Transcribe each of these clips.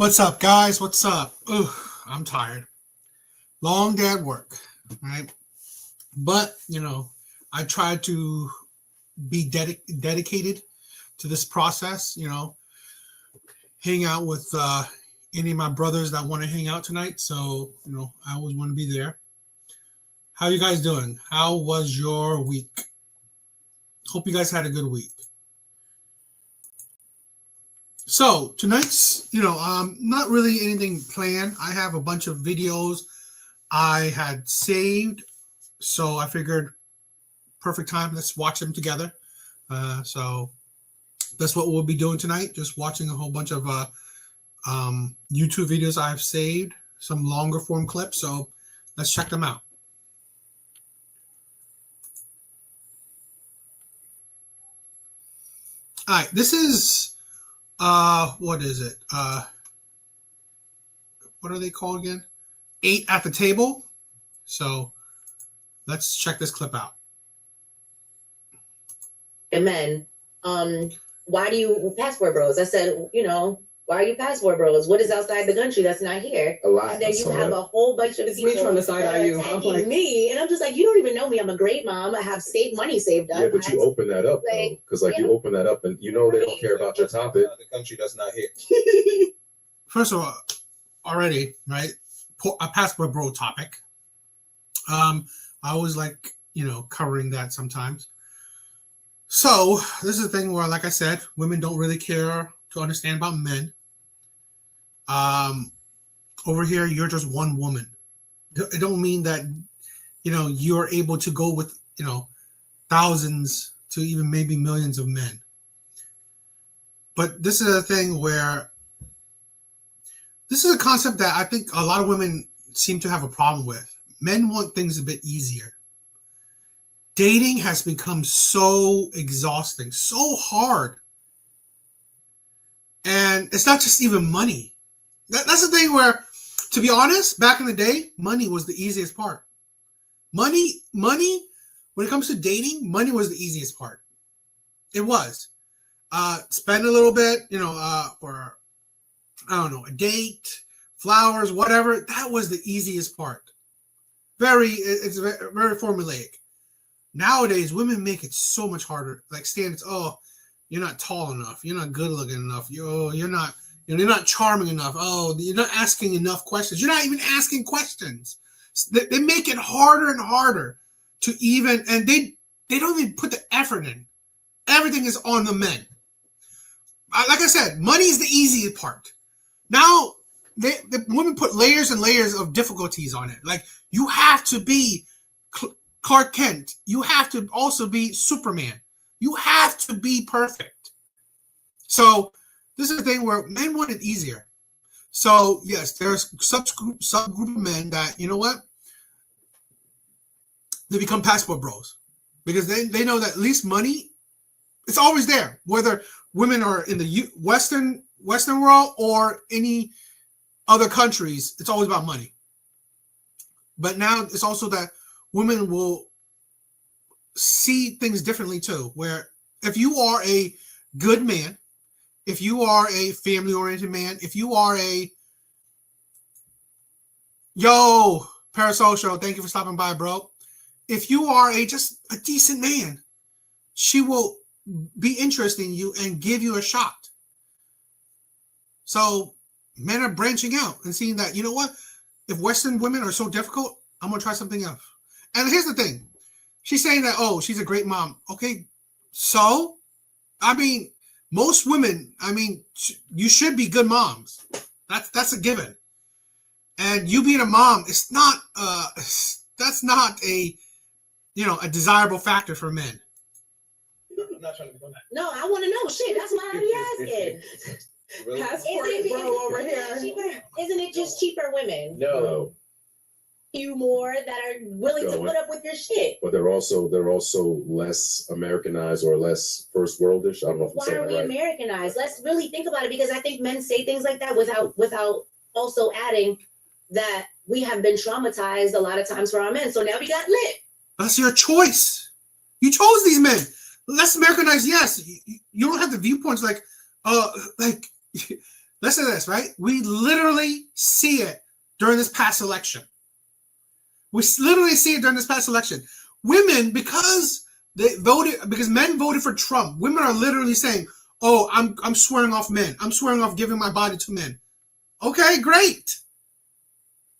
What's up, guys? What's up? Ooh, I'm tired. Long day at work, right? But, I try to be dedicated to this process, hang out with any of my brothers that want to hang out tonight. So, I always want to be there. How you guys doing? How was your week? Hope you guys had a good week. So tonight's, not really anything planned. I have a bunch of videos I had saved, so I figured perfect time. Let's watch them together. So that's what we'll be doing tonight. Just watching a whole bunch of YouTube videos I've saved, some longer form clips. So let's check them out. All right, this is. What is it? What are they called again? 8 at the table. So let's check this clip out. And men, why do you passport bros? I said, why are you passport bros? What is outside the country that's not here? A lot. And then you have a whole bunch of people me trying to side eye you. I'm like me, and I'm just like, you don't even know me. I'm a great mom. I have money saved up. Yeah, but you open that up, because you open that up, and they don't care about your topic. The country that's not here. First of all, already, right? A passport bro topic. I always like, covering that sometimes. So this is the thing where, like I said, women don't really care to understand about men. Over here, you're just one woman. It don't mean that, you're able to go with, thousands to even maybe millions of men. But this is a thing where this is a concept that I think a lot of women seem to have a problem with. Men want things a bit easier. Dating has become so exhausting, so hard. And it's not just even money. That's the thing where, to be honest, back in the day, money was the easiest part. Money, when it comes to dating, money was the easiest part. It was. Spend a little bit, for, a date, flowers, whatever. That was the easiest part. It's very formulaic. Nowadays, women make it so much harder. Like standards, you're not tall enough. You're not good looking enough. You're not charming enough. Oh, you're not asking enough questions. You're not even asking questions. They make it harder and harder to even, and they don't even put the effort in. Everything is on the men. Like I said, money is the easy part. Now, the women put layers and layers of difficulties on it. Like, you have to be Clark Kent. You have to also be Superman. You have to be perfect. So this is the thing where men want it easier. So yes, there's subgroup of men that, you know what? They become passport bros because they know that at least money, it's always there. Whether women are in the Western world or any other countries, it's always about money. But now it's also that women will see things differently too, where if you are a good man, if you are a family-oriented man, if you are Parasocial, thank you for stopping by, bro. If you are just a decent man, she will be interested in you and give you a shot. So men are branching out and seeing that, you know what? If Western women are so difficult, I'm going to try something else. And here's the thing. She's saying that, she's a great mom. Okay, so, most women, you should be good moms. That's a given. And you being a mom, that's not a desirable factor for men. I'm not trying to be on that. No, I want to know. Shit, that's why I'm asking. Really? Passport bro over here. Isn't it just cheaper women? No. You more that are willing to put up with your shit. But they're also less Americanized or less first worldish. I don't know if I'm Why saying are we that right. Americanized? Let's really think about it, because I think men say things like that without also adding that we have been traumatized a lot of times for our men. So now we got lit. That's your choice. You chose these men. Less Americanized, yes. You don't have the viewpoints like listen to this, right? We literally see it during this past election. Women, because men voted for Trump, women are literally saying, oh, I'm swearing off men. I'm swearing off giving my body to men. Okay, great.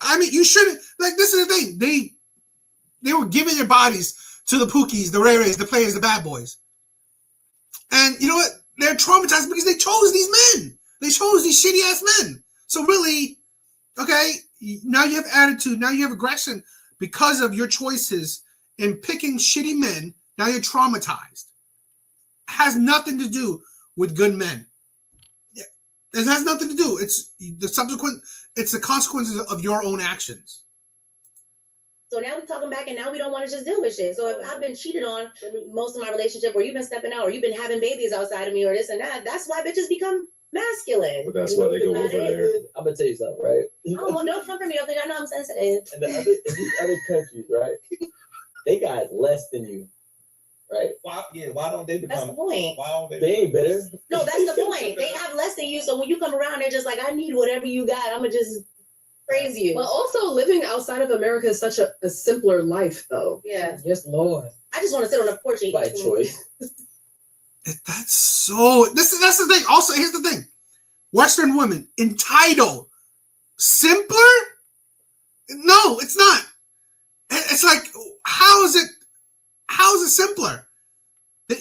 I mean, you shouldn't, like, this is the thing. They were giving their bodies to the Pookies, the Ray Rays, the players, the bad boys. And you know what? They're traumatized because they chose these men. They chose these shitty ass men. So really, okay, now you have attitude, now you have aggression because of your choices in picking shitty men. Now you're traumatized. It has nothing to do with good men. It has nothing to do. It's the consequences of your own actions. So now we're talking back, and now we don't want to just deal with shit. So if I've been cheated on most of my relationship, or you've been stepping out, or you've been having babies outside of me, or this and that, that's why bitches become masculine. But that's why they go over there. I'm gonna tell you something, right? Oh, well, don't come for me. I think I know I'm sensitive. And in these other countries, right? They got less than you, right? Why don't they become? That's the point. Why don't They ain't better. No, that's the point. They have less than you, so when you come around, they're just like, I need whatever you got. I'm gonna just praise you. But also, living outside of America is such a simpler life, though. Yeah. Yes, Lord. I just want to sit on a porch and By eat. choice. That's so. That's the thing. Also, here's the thing: Western women entitled, simpler. No, it's not. It's like, how is it simpler?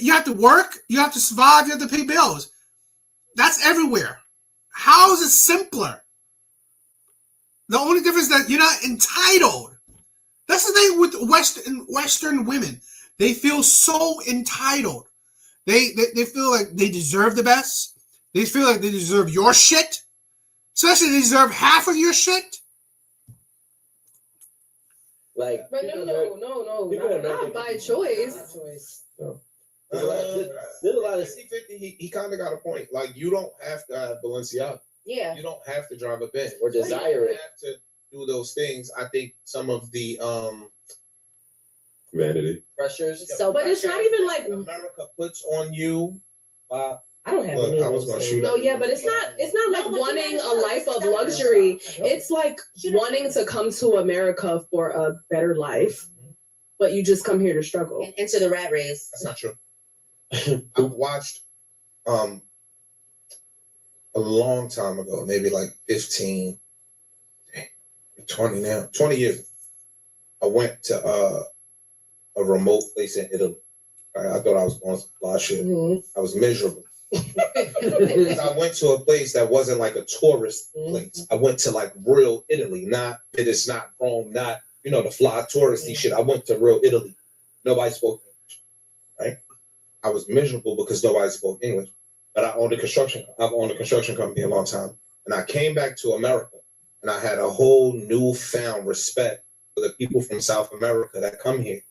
You have to work, you have to survive, you have to pay bills. That's everywhere. How is it simpler? The only difference is that you're not entitled. That's the thing with Western women. They feel so entitled. They feel like they deserve the best. They feel like they deserve your shit. Especially they deserve half of your shit. Like, But no, not by choice. No. There's a lot of 50-50, he kind of got a point. Like, you don't have to have Balenciaga. Yeah. You don't have to drive a Benz. or desire You it. have to do those things. I think some of the vanity Pressures. So, But it's not even like America puts on you. I don't have Look, any I of was those gonna things. shoot No, at you. yeah, but it's not like No, but wanting you a know, life of it's luxury. not- It's like You know- wanting to come to America for a better life, but you just come here to struggle. And enter the rat race. That's not true. I've watched a long time ago, maybe like 15, 20 now, 20 years ago. I went to a remote place in Italy. I thought I was going last year. Mhm. I was miserable. Because I went to a place that wasn't like a tourist place. I went to like real Italy, not that it's not Rome, not, you know, the fly touristy shit. I went to real Italy. Nobody spoke English, right? I was miserable because nobody spoke English. But I've owned a construction company a long time. And I came back to America and I had a whole newfound respect for the people from South America that come here.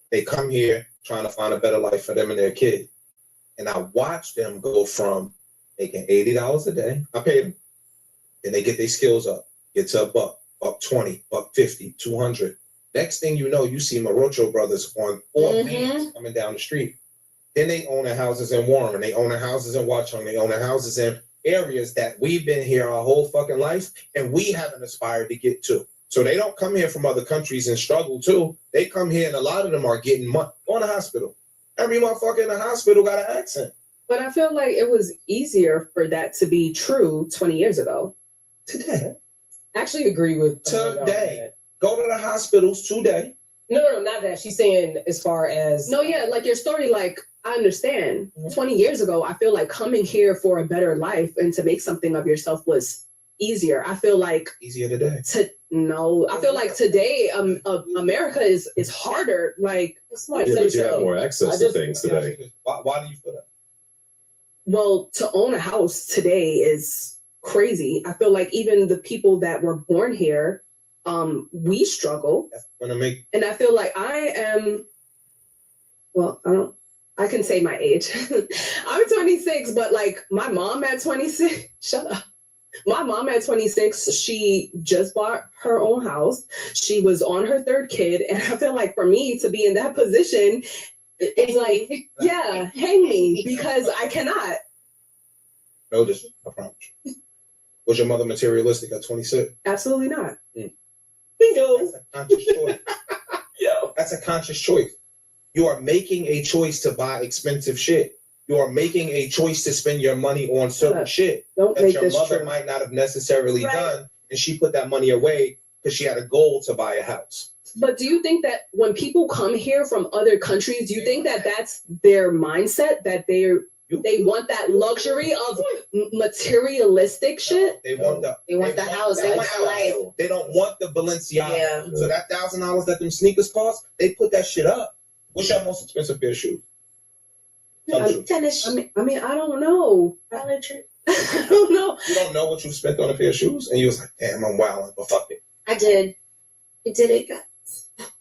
They come here trying to find a better life for them and their kids. And I watched them go from making $80 a day. I paid them. And they get their skills up. Get to $1.20, $1.50, 200. Next thing you know, you see Morocho brothers on all hands coming down the street. Then they own their houses in Warren. They own their houses in Watchung. They own their houses in areas that we've been here our whole fucking life and we haven't aspired to get to. So they don't come here from other countries and struggle too. They come here and a lot of them are getting money. Go in the hospital. Every motherfucker in the hospital got an accent. But I feel like it was easier for that to be true 20 years ago. Today. I actually agree with Today. Go to the hospitals today. No, not that. She's saying as far as No, yeah, like your story, like I understand. 20 years ago, I feel like coming here for a better life and to make something of yourself was easier. I feel like Easier today. I feel like today, America is harder. Like It's more Yeah, but you have expensive. more access to things today. Why do you feel that? well, to own a house today is crazy. I feel like even the people that were born here, we struggle. That's gonna make And I feel like I can say my age. I'm 26, but like my mom at 26, shut up. My mom at 26, she just bought her own house. She was on her third kid. And I feel like for me to be in that position, it's like, yeah, hang me because I cannot. no disrespect, I promise you. Was your mother materialistic at 26? Absolutely not. Bingo. That's a conscious choice. Yo. That's a conscious choice. You are making a choice to buy expensive shit. You are making a choice to spend your money on certain shit Don't that make your this mother true. might not have necessarily Right. done, and she put that money away because she had a goal to buy a house. But do you think that when people come here from other countries, do you think that that's their mindset, that they want that luxury of materialistic shit? They want the house. They want the life. They don't want the Balenciaga. Yeah. So that $1,000 that them sneakers cost, they put that shit up. What's your most expensive pair of shoes? Tell the truth. Tennis. I mean, I don't know. Dollar Tree. I don't know. You don't know what you spent on a pair of shoes, and you was like, "Damn, I'm wilding," but fuck it. I did. I did it, guys.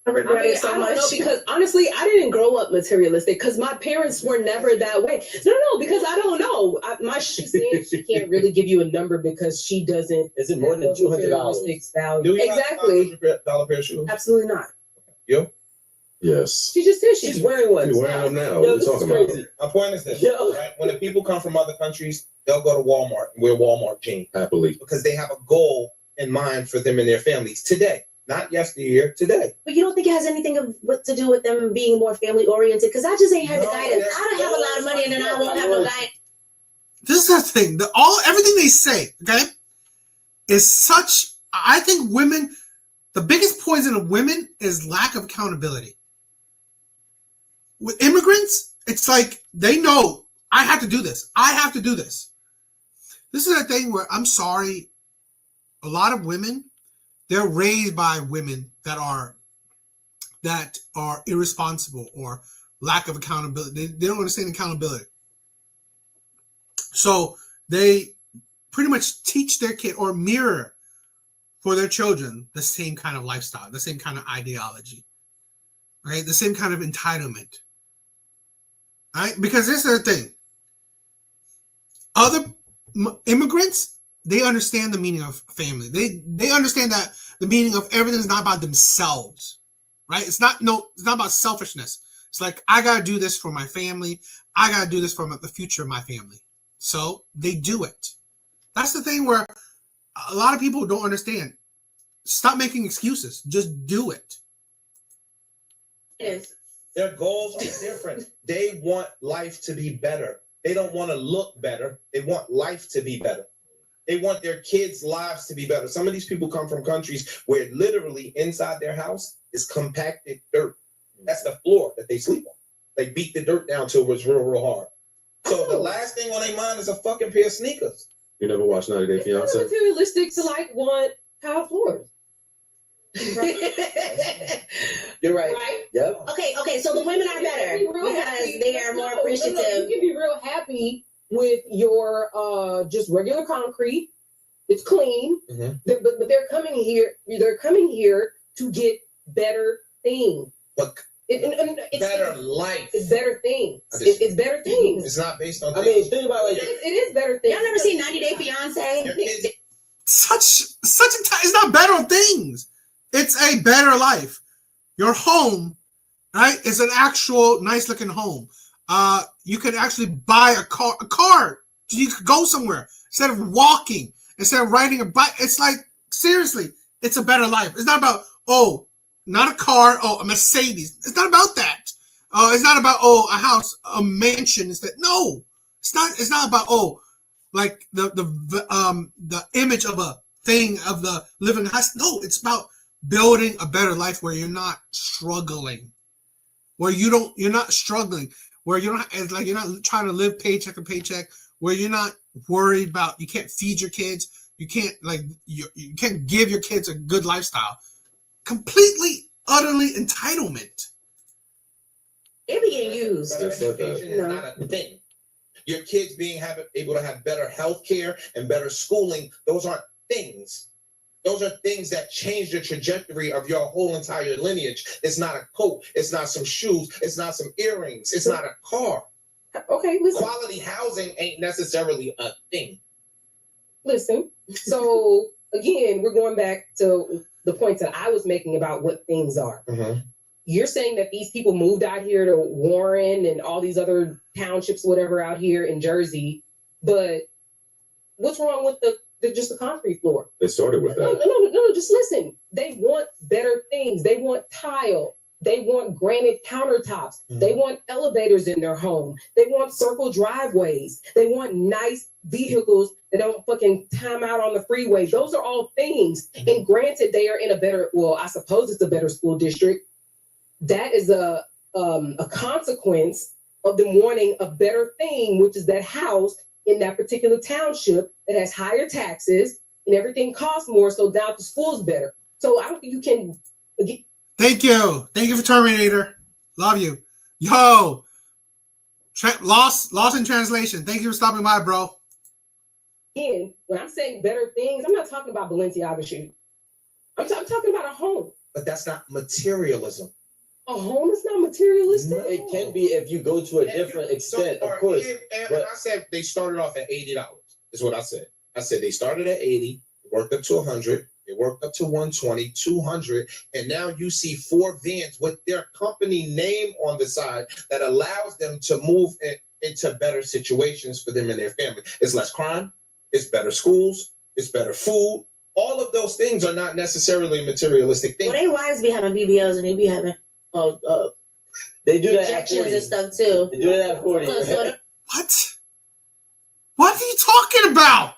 I regret it so I don't know, much. because honestly, I didn't grow up materialistic because my parents were never that way. No, because I don't know. She's saying she can't really give you a number because she doesn't. Is it more than $200? Value. Do you Exactly. have a $500 pair of shoes? Absolutely not. You? Yes. She just said She's wearing one. You're wearing them now. Yo, What are you this is talking about? crazy. My point is this: Yo. right? When the people come from other countries, they'll go to Walmart and wear Walmart jeans Happily. because they have a goal in mind for them and their families today, not yesteryear. Today. But you don't think it has anything of what to do with them being more family oriented? Because I just ain't had the No, guidance. that's- I don't have a lot of money and then I won't have no guidance. This is the thing. Everything they say, okay, is such. I think women. The biggest poison of women is lack of accountability. With immigrants, it's like they know I have to do this. I have to do this. This is a thing where I'm sorry, a lot of women, they're raised by women that are irresponsible or lack of accountability. They don't understand accountability. So they pretty much teach their kid or mirror for their children the same kind of lifestyle, the same kind of ideology, right? The same kind of entitlement, right? Because this is the thing. Other immigrants, they understand the meaning of family. They understand that the meaning of everything is not about themselves, right? It's not about selfishness. It's like, I got to do this for my family. I got to do this for the future of my family. So they do it. That's the thing where a lot of people don't understand. Stop making excuses. Just do it. Yes. Their goals are different. They want life to be better. They don't want to look better. They want life to be better. They want their kids' lives to be better. Some of these people come from countries where literally inside their house is compacted dirt. That's the floor that they sleep on. They beat the dirt down till it was real, real hard. So the last thing on their mind is a fucking pair of sneakers. You never watched 90 Day It's not Fiance? materialistic to like want power floors. You're right. Right? Yep. Okay, so the women are better because they are more appreciative. You can be real happy with your just regular concrete. It's clean, Mhm. but they're coming here. They're coming here to get better things. But It's better life. It's better things. I just- It's better things. It's not based on I things. mean, think about It like is better things. Y'all never seen 90 Day Fiance? Your kids, It's not better on things. It's a better life. Your home, right, is an actual nice looking home. You could actually buy a car. You could go somewhere instead of walking, instead of riding a bike. It's like, seriously, it's a better life. It's not about, not a car, a Mercedes. It's not about that. It's not about, a house, a mansion. No, it's not about, like the image of a thing of the living house. No, it's about building a better life where you're not struggling, where you're not struggling, where you're not trying to live paycheck to paycheck, where you're not worried about, you can't feed your kids, you can't you can't give your kids a good lifestyle. Completely, utterly entitlement. They be getting used. better education is not a thing. Your kids able to have better health care and better schooling, those aren't things. Those are things that change the trajectory of your whole entire lineage. It's not a coat. It's not some shoes. It's not some earrings. It's not a car. Okay, listen. Quality housing ain't necessarily a thing. Listen. So again, we're going back to the points that I was making about what things are. Mm-hmm. You're saying that these people moved out here to Warren and all these other townships, whatever, out here in Jersey, but what's wrong with the just a concrete floor. They started with No, that. no, just listen. They want better things. They want tile. They want granite countertops. They want elevators in their home. They want circle driveways. They want nice vehicles that don't fucking time out on the freeway. Those are all things. And granted, they are in a better, well, I suppose it's a better school district. That is a consequence of them wanting a better thing, which is that house in that particular township that has higher taxes and everything costs more, so now the school's better. So I don't think you can. Thank you for Terminator. Love you. Yo, lost in translation. Thank you for stopping by, bro. Again, when I'm saying better things, I'm not talking about Balenciaga shoes. I'm talking about a home. But that's not materialism. A home is not materialistic. It can be if you go to a different extent, of course. And I said they started off at $80. Is what I said. I said they started at 80, worked up to 100, they worked up to 120, 200, and now you see 4 vans with their company name on the side that allows them to move into better situations for them and their family. It's less crime, it's better schools, it's better food. All of those things are not necessarily materialistic things. Well, they wives be having BBLs and they be having They do that at injections 40. and stuff too. They do that at 40. What? What are you talking about?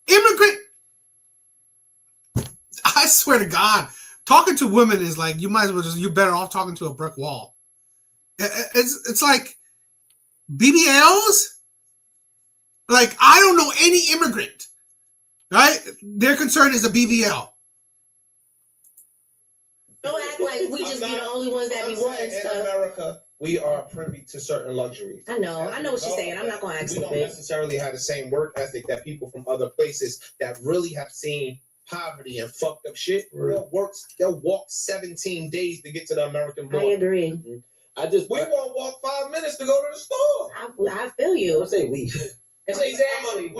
Immigrant. I swear to God, talking to women is like you might as well you're better off talking to a brick wall. It's like BBLs. Like I don't know any immigrant, right? Their concern is a BBL. Don't act like we just be the only ones that be wanting in stuff. America, we are privy to certain luxuries. I know what she's saying. I'm not gonna ask We don't it. necessarily have the same work ethic that people from other places that really have seen poverty and fucked up shit. They'll walk 17 days to get to the American I border. agree. We won't walk 5 minutes to go to the store. I feel I you. would say we. Exactly.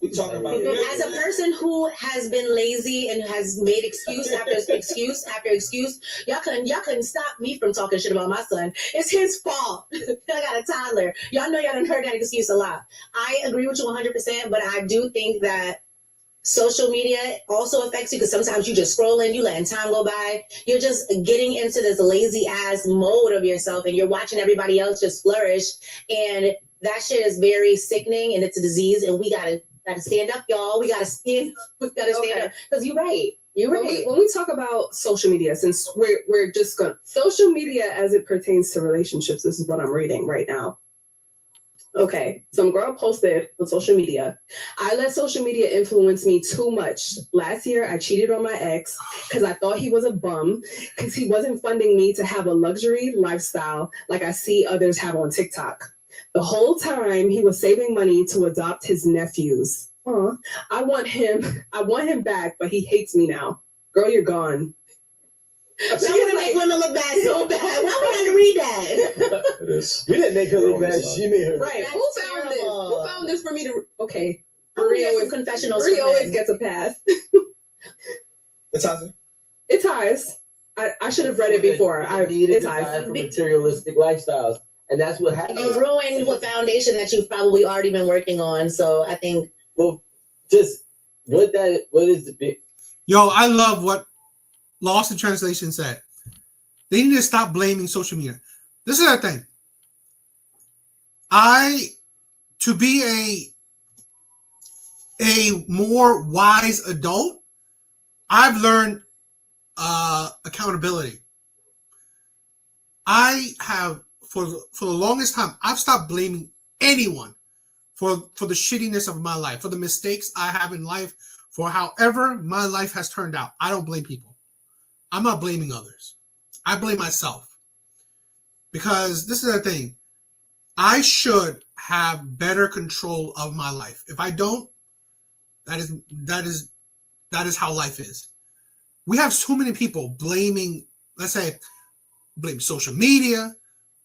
We talking about As a person who has been lazy and has made excuse after excuse after excuse, y'all couldn't stop me from talking shit about my son. It's his fault. I got a toddler. Y'all know y'all done heard that excuse a lot. I agree with you 100%, but I do think that social media also affects you because sometimes you just scrolling, you letting time go by. You're just getting into this lazy ass mode of yourself and you're watching everybody else just flourish. And that shit is very sickening and it's a disease and we gotta stand up, y'all. We gotta stand up because you're right. You're right. When we talk about social media, since we're just going social media as it pertains to relationships, this is what I'm reading right now. Okay, some girl posted on social media, I let social media influence me too much. Last year, I cheated on my ex because I thought he was a bum because he wasn't funding me to have a luxury lifestyle like I see others have on TikTok. The whole time he was saving money to adopt his nephews. I want him back, but he hates me now. Girl, you're gone. I'm gonna make women look bad so bad. Why would I read that? It is. We didn't make her look bad. She made her. Right. That's Who found this? terrible. Who found this for me to? Okay. I'm Marie gonna get some always, confessionals. Marie from always men. gets a pass. It's awesome. It ties. I should have read it before. It ties. For materialistic lifestyles, and that's what happens. You ruined what foundation that you've probably already been working on. So I think Well, just what is the big? Yo, I love what Lost in Translation said. They need to stop blaming social media. This is the thing. To be a more wise adult, I've learned accountability. I have for the longest time, I've stopped blaming anyone for the shittiness of my life, for the mistakes I have in life, for however my life has turned out. I don't blame people. I'm not blaming others. I blame myself. Because this is the thing. I should have better control of my life. If I don't, that is how life is. We have so many people blaming, let's say, blame social media,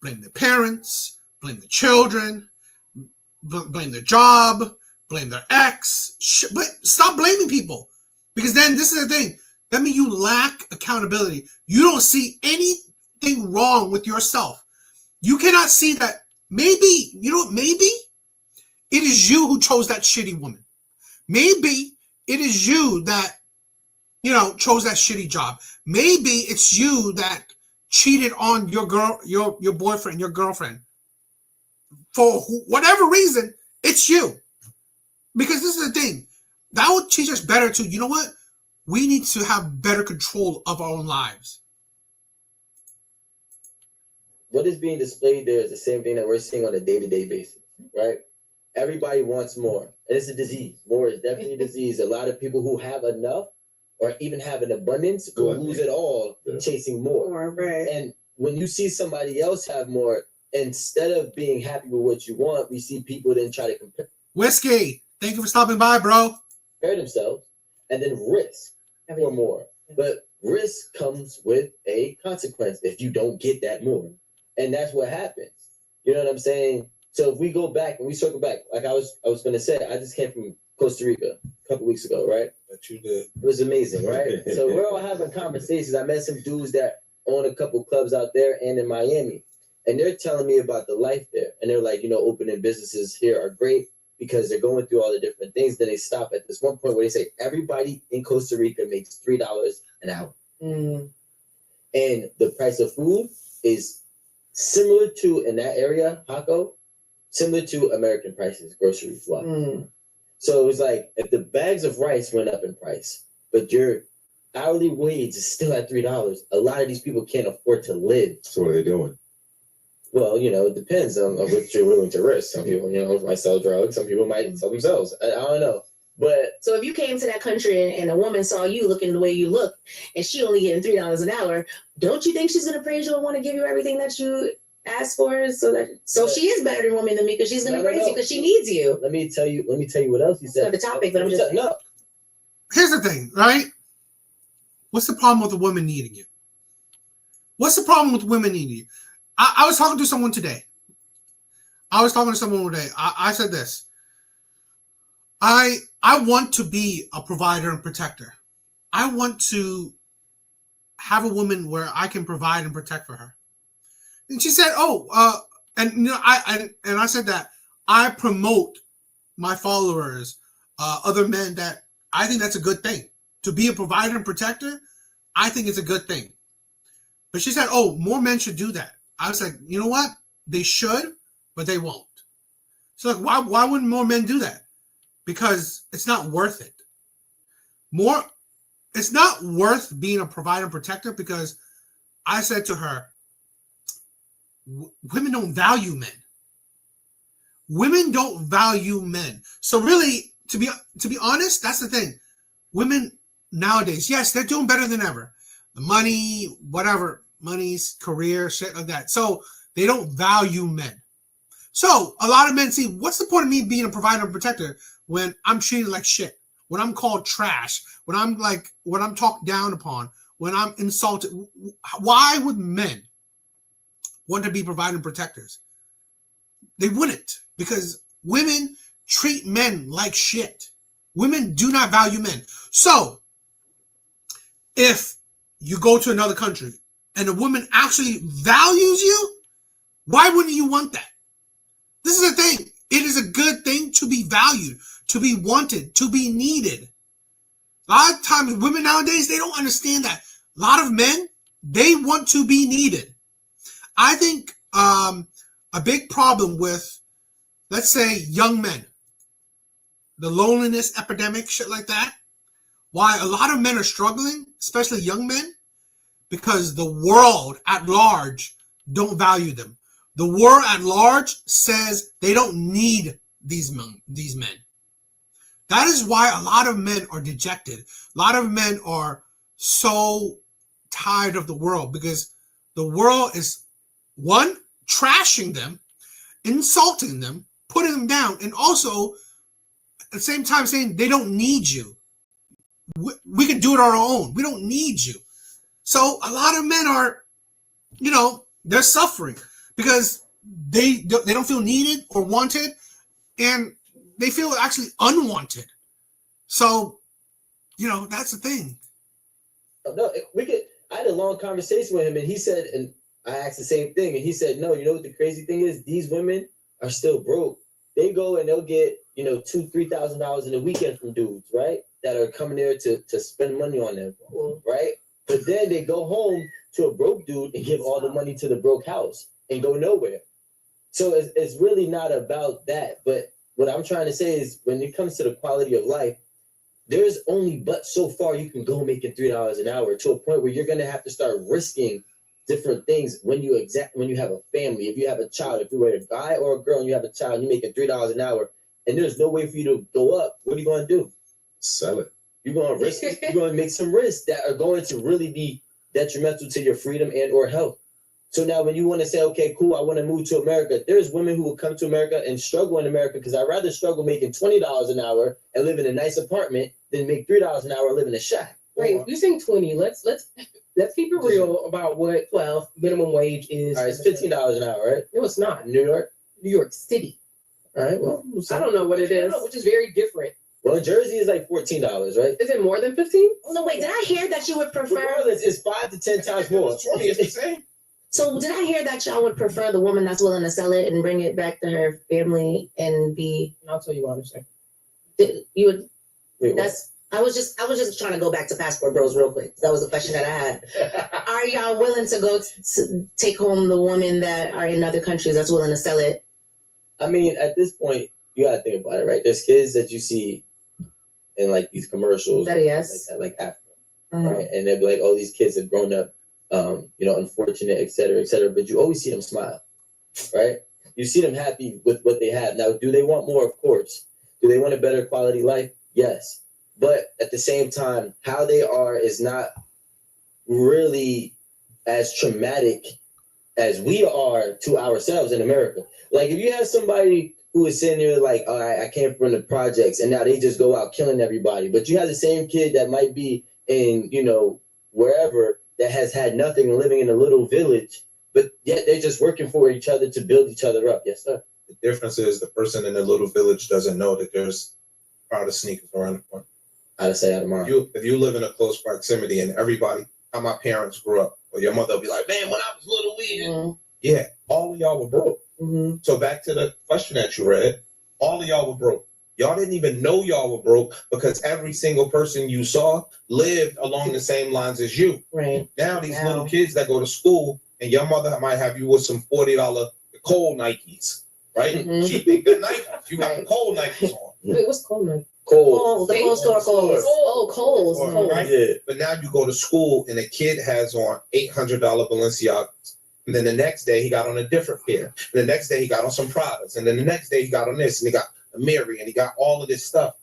blame their parents, blame the children, blame their job, blame their ex. But stop blaming people. Because then this is the thing. That means you lack accountability. You don't see anything wrong with yourself. You cannot see that maybe it is you who chose that shitty woman. Maybe it is you that, chose that shitty job. Maybe it's you that cheated on your boyfriend, your girlfriend. For whatever reason, it's you. Because this is the thing. That would teach us better to, you know what? We need to have better control of our own lives. What is being displayed there is the same thing that we're seeing on a day-to-day basis, right? Everybody wants more. And it's a disease. More is definitely a disease. A lot of people who have enough or even have an abundance will lose it all chasing more. Right. And when you see somebody else have more, instead of being happy with what you want, we see people then try to compare Whiskey, thank you for stopping by, bro. themselves and then risk for more. But risk comes with a consequence if you don't get that more. And that's what happens. You know what I'm saying? So if we go back and we circle back, like I was gonna say, I just came from Costa Rica a couple weeks ago, right? That you did. It was amazing, right? So we're all having conversations. I met some dudes that own a couple clubs out there and in Miami. And they're telling me about the life there. And they're like, opening businesses here are great because they're going through all the different things. Then they stop at this one point where they say everybody in Costa Rica makes $3 an hour. Mm. And the price of food is similar to, in that area, Paco, similar to American prices, grocery wise. Mm. So it was like, if the bags of rice went up in price, but your hourly wage is still at $3, a lot of these people can't afford to live. So what are they doing? Well, it depends on what you're willing to risk. Some people, might sell drugs. Some people might sell themselves. I don't know. But So if you came to that country and a woman saw you looking the way you look, and she only getting $3 an hour, don't you think she's gonna praise you and want to give you everything that you asked for? So she is better than woman than me because she's gonna praise you because she needs you. let me tell you what else you That's said. not the topic, but I'm just no. Here's the thing, right? What's the problem with a woman needing you? What's the problem with women needing you? I was talking to someone today. I said this. I want to be a provider and protector. I want to have a woman where I can provide and protect for her. And she said, I said that I promote my followers, other men, that I think that's a good thing. To be a provider and protector, I think it's a good thing. But she said, more men should do that. I was like, you know what? They should, but they won't. So like, why wouldn't more men do that? Because it's not worth it. It's not worth being a provider and protector because I said to her, women don't value men. Women don't value men. So really, to be honest, that's the thing. Women nowadays, yes, they're doing better than ever. The money, whatever, money's career, shit like that. So they don't value men. So a lot of men see, what's the point of me being a provider and protector when I'm treated like shit, when I'm called trash, when I'm talked down upon, when I'm insulted? Why would men want to be provider and protectors? They wouldn't, because women treat men like shit. Women do not value men. So if you go to another country and a woman actually values you, why wouldn't you want that? This is the thing. It is a good thing to be valued, to be wanted, to be needed. A lot of times, women nowadays, they don't understand that. A lot of men, they want to be needed. I think a big problem with, let's say, young men, the loneliness epidemic, shit like that, why a lot of men are struggling, especially young men, because the world at large don't value them. The world at large says they don't need these men. That is why a lot of men are dejected. A lot of men are so tired of the world because the world is, one, trashing them, insulting them, putting them down, and also at the same time saying they don't need you. We can do it on our own. We don't need you. So a lot of men are, they're suffering because they don't feel needed or wanted, and they feel actually unwanted. So, that's the thing. No, I had a long conversation with him, and he said, and I asked the same thing, and he said, no, you know what the crazy thing is? These women are still broke. They go and they'll get $2,000-$3,000 in a weekend from dudes, right? That are coming there to spend money on them, right? But then they go home to a broke dude and give all the money to the broke house and go nowhere. So it's really not about that. But what I'm trying to say is when it comes to the quality of life, there's only but so far you can go making $3 an hour to a point where you're gonna have to start risking different things when you have a family. If you have a child, if you're a guy or a girl and you have a child, you're making $3 an hour, and there's no way for you to go up. What are you gonna do? Sell it. You're gonna risk it. You're gonna make some risks that are going to really be detrimental to your freedom and or health. So now when you want to say, okay, cool, I want to move to America, there's women who will come to America and struggle in America because I'd rather struggle making $20 an hour and live in a nice apartment than make $3 an hour and live in a shack. Wait, you're saying 20. Let's keep it real about what 12 minimum wage is. All right, it's $15 an hour, right? No, it's not. New York? New York City. All right, well. I don't know what it is. Which is very different. Well, in Jersey is like $14, right? Is it more than 15? No, wait, did I hear that you would prefer? Regardless, it's 5 to 10 times more. It's the same. So did I hear that y'all would prefer the woman that's willing to sell it and bring it back to her family and be? And I'll tell you what I'm saying. You would. Wait, That's. I was just trying to go back to Passport Bros real quick. That was the question that I had. Are y'all willing to go to take home the women that are in other countries that's willing to sell it? I mean, at this point, you gotta think about it, right? There's kids that you see in like these commercials, That yes. like Africa, Uh-huh. right? And they'll be like, "Oh, these kids have grown up, unfortunate, et cetera, et cetera." But you always see them smile, right? You see them happy with what they have. Now, do they want more? Of course. Do they want a better quality life? Yes. But at the same time, how they are is not really as traumatic as we are to ourselves in America. Like if you have somebody who is sitting there like, all right, I came from the projects and now they just go out killing everybody. But you have the same kid that might be in, wherever that has had nothing and living in a little village, but yet they're just working for each other to build each other up. Yes, sir. The difference is the person in the little village doesn't know that there's a crowd of sneakers around the corner. I'd say that tomorrow. If you live in a close proximity and everybody, how my parents grew up, or your mother will be like, man, when I was little, yeah, all of y'all were broke. Mm-hmm. So back to the question that you read, all of y'all were broke. Y'all didn't even know y'all were broke because every single person you saw lived along the same lines as you. Right. Now these little kids that go to school and your mother might have you with some $40 cold Nikes, right? Mhm. She think they're Nikes. You got the cold Nikes on. Wait, what's cold now? Cold. The cold store Kohl's. Oh, Kohl's. Right? Yeah. But now you go to school and a kid has on $800 Balenciagas. And then the next day he got on a different pair. And the next day he got on some Pradas. And then the next day he got on this and he got a Mary and he got all of this stuff.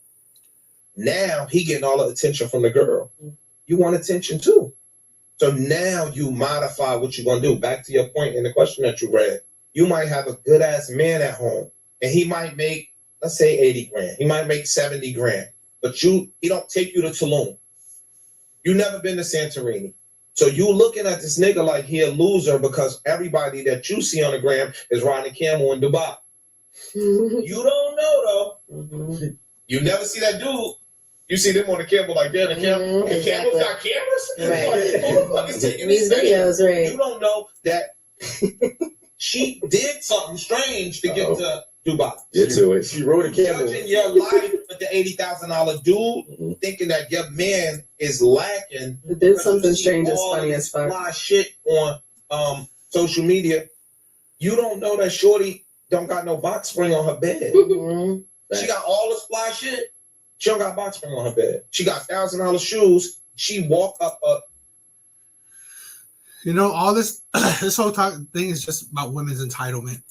Now he getting all the attention from the girl. You want attention too. So now you modify what you're going to do. Back to your point in the question that you read. You might have a good ass man at home and he might make, let's say 80 grand. He might make 70 grand. But he don't take you to Tulum. You never been to Santorini. So you looking at this nigga like he a loser because everybody that you see on the gram is riding a camel in Dubai. You don't know though. Mm-hmm. You never see that dude. You see them on the camel like that. The camel, the camels got cameras. Right. Like, who the fuck is taking These these videos, right? You don't know that she did something strange to get to Dubai. Get to it. She rode a camel. Judging your life with the $80,000 dude, thinking that your man is lacking. It did something strange as funny as fuck. Fly shit on social media. You don't know that shorty don't got no box spring on her bed. Mhm. She got all this fly shit. She don't got box spring on her bed. She got $1,000 shoes. She walk up a. All this this whole thing is just about women's entitlement.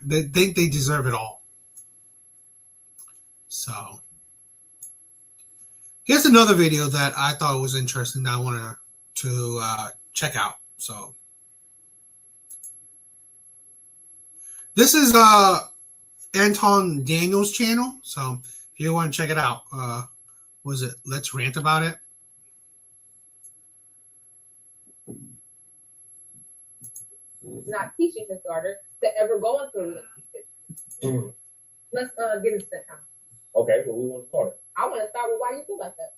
They think they deserve it all. So here's another video that I thought was interesting that I wanted to check out. So this is Anton Daniels' channel. So if you want to check it out, was it Let's Rant About It? Not teaching his daughter to ever go into it. Let's get into that time. Okay, so we want to start. I want to start with why you feel like that.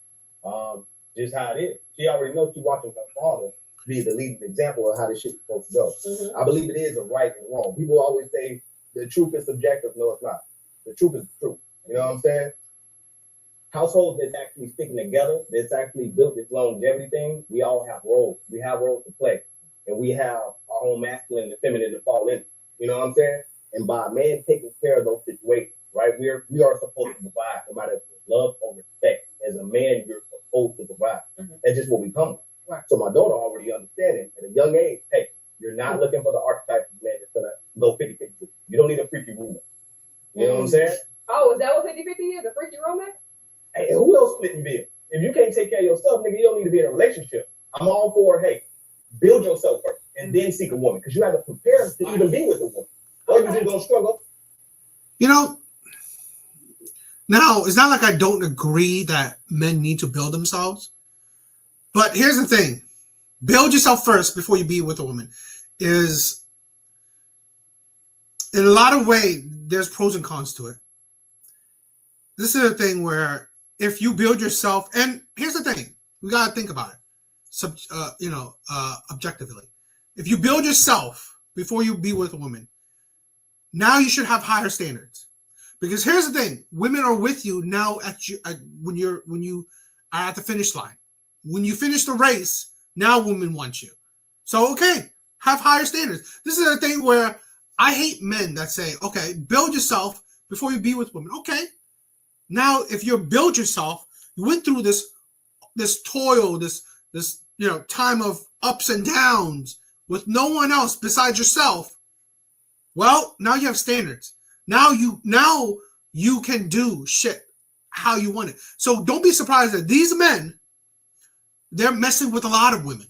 Just how it is. She already knows she's watching her father be the leading example of how this shit is supposed to go. Mm-hmm. I believe it is a right and wrong. People always say the truth is subjective. No, it's not. The truth is the truth. You know what I'm saying? Households that's actually sticking together, that's actually built this longevity thing, we all have roles. We have roles to play. And we have our own masculine and feminine to fall in. You know what I'm saying? And by a man taking care of those situations, right? We are supposed to provide, no matter if it's love or respect. As a man, you're supposed to provide. That's just what we come with. Right. So my daughter already understanding at a young age, hey, you're not looking for the archetype of man that's gonna go 50-50. You don't need a freaky roommate. You know what I'm saying? Oh, is that what 50-50 is? A freaky romance? Hey, who else splitting bill? If you can't take care of yourself, nigga, you don't need to be in a relationship. I'm all for, hey, build yourself first and then seek a woman, because you have to prepare to even be with a woman. Or you're just gonna struggle. You know, now it's not like I don't agree that men need to build themselves, but here's the thing: build yourself first before you be with a woman. Is in a lot of ways there's pros and cons to it. This is a thing where if you build yourself, and here's the thing, we gotta think about it, objectively. If you build yourself before you be with a woman, now you should have higher standards. Because here's the thing: women are with you now when you are at the finish line. When you finish the race, now women want you. So okay, have higher standards. This is a thing where I hate men that say, okay, build yourself before you be with women. Okay. Now, if you build yourself, you went through this toil, this time of ups and downs with no one else besides yourself. Well, now you have standards. Now you can do shit how you want it. So don't be surprised that these men, they're messing with a lot of women.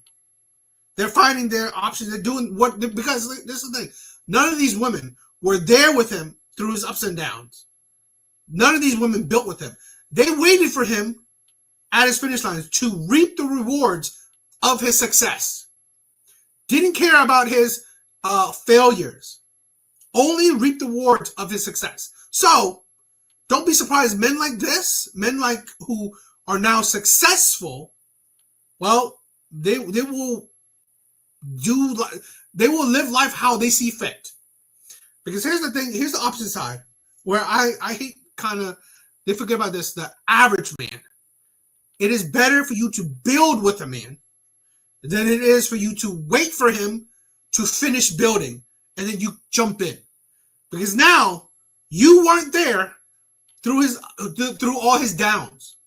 They're finding their options. They're doing because this is the thing. None of these women were there with him through his ups and downs. None of these women built with him. They waited for him at his finish line to reap the rewards of his success. Didn't care about his failures. Only reap the rewards of his success. So don't be surprised. Men like this, men like who are now successful, well, they will live life how they see fit. Because here's the thing. Here's the opposite side where I hate they forget about this, the average man. It is better for you to build with a man than it is for you to wait for him to finish building and then you jump in. Because now you weren't there through all his downs.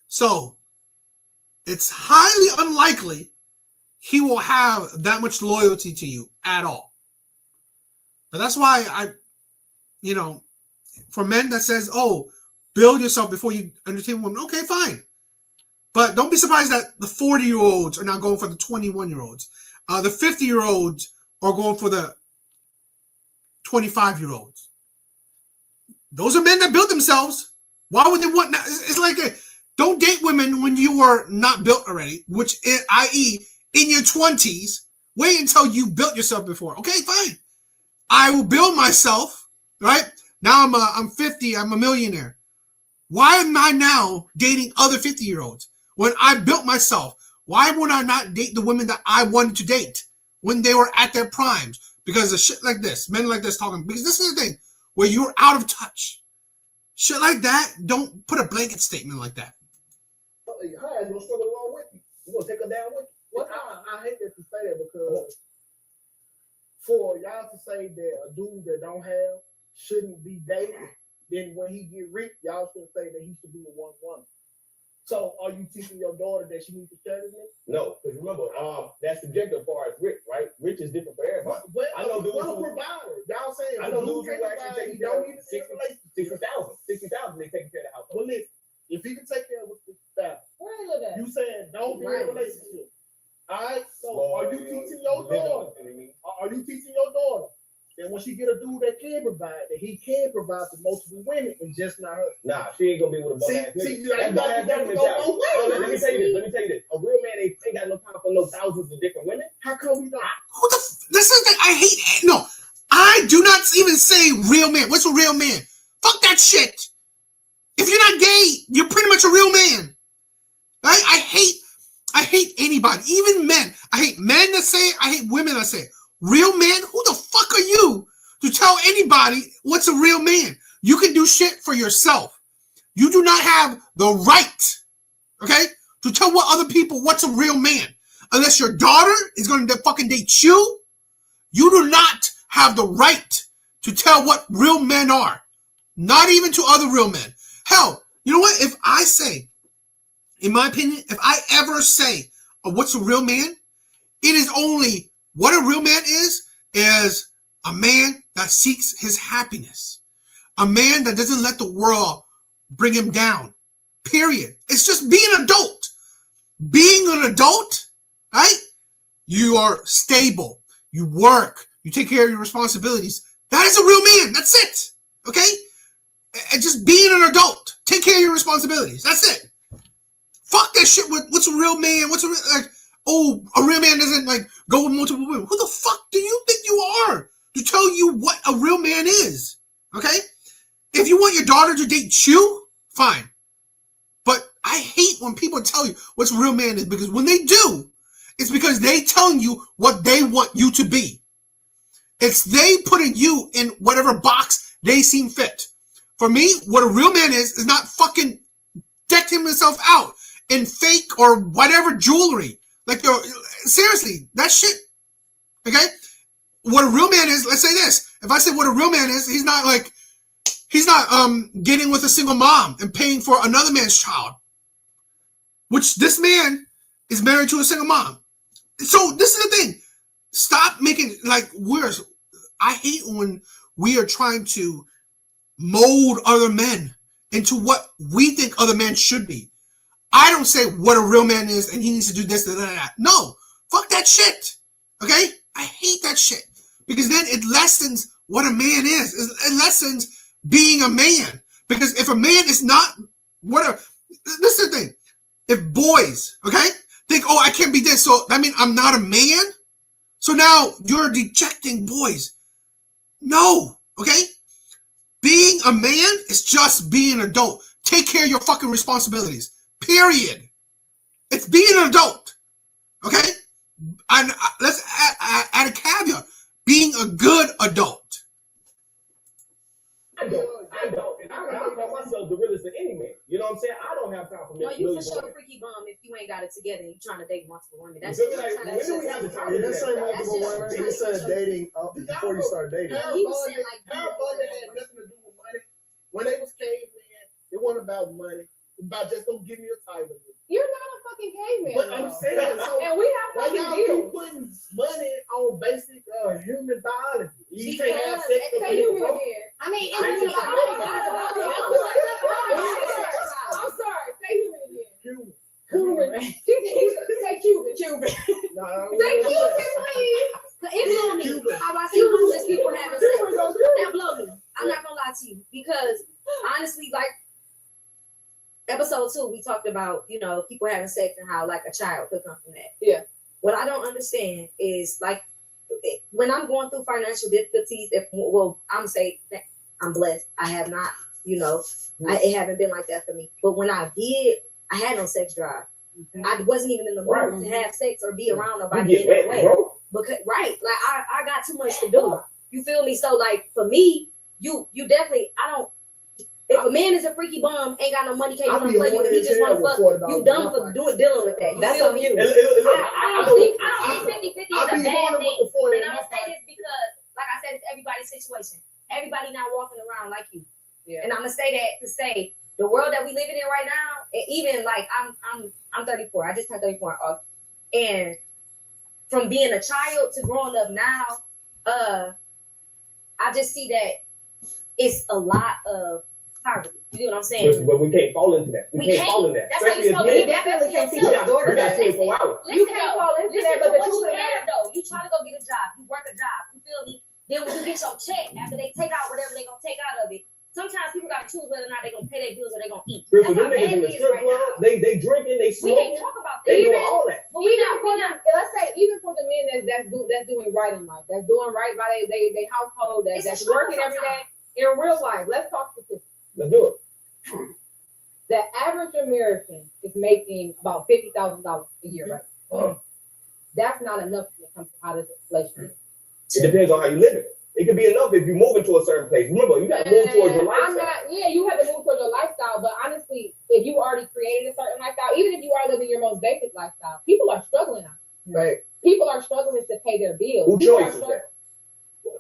So it's highly unlikely he will have that much loyalty to you at all. But that's why for men that says, oh, build yourself before you entertain women. Okay, fine. But don't be surprised that the 40-year-olds are now going for the 21-year-olds. The 50-year-olds are going for the 25-year-olds. Those are men that built themselves. Why would they want that? It's like don't date women when you were not built already, which i.e. in your 20s. Wait until you built yourself before. Okay, fine. I will build myself, right? Now I'm 50, I'm a millionaire. Why am I now dating other 50-year-olds when I built myself? Why would I not date the women that I wanted to date when they were at their primes? Because of shit like this, men like this talking. Because this is the thing where you're out of touch. Shit like that, don't put a blanket statement like that. Her ass gonna struggle along with you. You gonna take her down with you? I hate that you say that because for y'all to say that a dude that don't have shouldn't be dated, then when he get rich, y'all should say that he should be a one woman. So are you teaching your daughter that she needs to share this? No, because remember, that's subjective as far as rich, right? Rich is different for everybody. I know dudes who provider. Y'all saying I know dudes who actually take care of 60,000 they taking care of the household. Well, listen, if he can take care of 60,000, you saying don't be in a relationship. All right. So are you teaching your daughter? Are you teaching your daughter that when she get a dude that can provide, that he can provide for multiple women and just not her? Nah, she ain't gonna be with a bum ass nigga. Let me tell you this. A real man ain't got no time for no thousands of different women. How come we not? This is the I hate. No, I do not even say real man. What's a real man? Fuck that shit. If you're not gay, you're pretty much a real man. Right? I hate anybody, even men. I hate men that say it. I hate women that say it. Real man? Who the fuck are you to tell anybody what's a real man. You can do shit for yourself. You do not have the right, okay, to tell what other people what's a real man. Unless your daughter is going to fucking date you, you do not have the right to tell what real men are. Not even to other real men. Hell, you know what? If I say, in my opinion, if I ever say what's a real man, it is only what a real man is a man that seeks his happiness. A man that doesn't let the world bring him down. Period. It's just being an adult. Being an adult, right? You are stable. You work. You take care of your responsibilities. That is a real man. That's it. Okay? And just being an adult. Take care of your responsibilities. That's it. Fuck that shit with what's a real man. What's a real, like, oh, a real man doesn't like go with multiple women. Who the fuck do you think you are to tell you what a real man is? Okay? If you want your daughter to date you, fine. But I hate when people tell you what's a real man is, because when they do, it's because they telling you what they want you to be. It's they putting you in whatever box they seem fit. For me, what a real man is not fucking decking himself out in fake or whatever jewelry. Like, seriously, that shit. Okay? What a real man is, let's say this. If I say what a real man is, he's not getting with a single mom and paying for another man's child. Which this man is married to a single mom. So this is the thing. Stop making, like, I hate when we are trying to mold other men into what we think other men should be. I don't say what a real man is and he needs to do this, that. No, fuck that shit. Okay? I hate that shit. Because then it lessens what a man is. It lessens being a man. Because if a man is not this is the thing. If boys, okay, think, oh, I can't be this, so that means I'm not a man? So now you're dejecting boys. No, okay? Being a man is just being an adult. Take care of your fucking responsibilities. Period. It's being an adult. Okay? And let's add a caveat. Being a good adult. I don't. And I can talk about myself the realest of any man. You know what I'm saying? I don't have time for No, you for sure a freaky bum if you ain't got it together and you trying to date multiple women. That's when do we have the time? This ain't multiple women. He said dating before you start dating. He was saying like had nothing to do with money. When they was cavemen, it wasn't about money. It was about just don't give me a title. You're not a fucking caveman. But I'm saying, so and we have why fucking y'all keep deals. putting money on basic human biology? You can't have Because sex with Say human people. again. I mean, I'm sorry. Say human again. Cuban. Say Cuban. Say Cuban, please. It blew me. How I see homeless people having sex. That blew me. I'm not gonna lie to you, because honestly, like episode 2, we talked about, people having sex and how like a child could come from that. Yeah. What I don't understand is like when I'm going through financial difficulties, I'm say that I'm blessed. I have not, it haven't been like that for me. But when I did, I had no sex drive. I wasn't even in the mood to have sex or be around nobody in that way. Because like I got too much to do. You feel me? So like for me, you definitely, if a man is a freaky bum, ain't got no money, can't want to play you, and he just want to fuck, you dumb for dealing with that. That's feel on me? you. I don't think 50-50 is a bad thing. And I'm gonna say this because, like I said, it's everybody's situation. Everybody not walking around like you. Yeah. And I'm gonna say that to say the world that we living in right now, and even like I'm 34. I just turned 34 off. And from being a child to growing up now, I just see that it's a lot of poverty. You know what I'm saying? But we can't fall into that. We can't fall into that. That's how you supposed Especially to definitely can't see your daughter. We got 24 hours. You can't fall into that, but what you have though, you try to go get a job, you work a job, you feel me? Then when you get your check, after they take out whatever they gonna take out of it, sometimes people gotta choose whether or not they gonna pay their bills or they gonna eat. Chris, That's them how niggas bad in it the is strip right club, now. they drinking, they We smoking, can't talk about that. they doing all that. But we not. Let's say even for the men that's doing right in life, that's doing right by they household, that's working every day in real life. Let's talk statistics. Let's do it. The average American is making about $50,000 a year, right? That's not enough when it comes to how this inflation is. It depends on how you live it. It could be enough if you move into a certain place. Remember, you got to move towards your lifestyle. You have to move towards your lifestyle, but honestly, if you already created a certain lifestyle, even if you are living your most basic lifestyle, people are struggling now. Right. People are struggling to pay their bills. Who choice is that?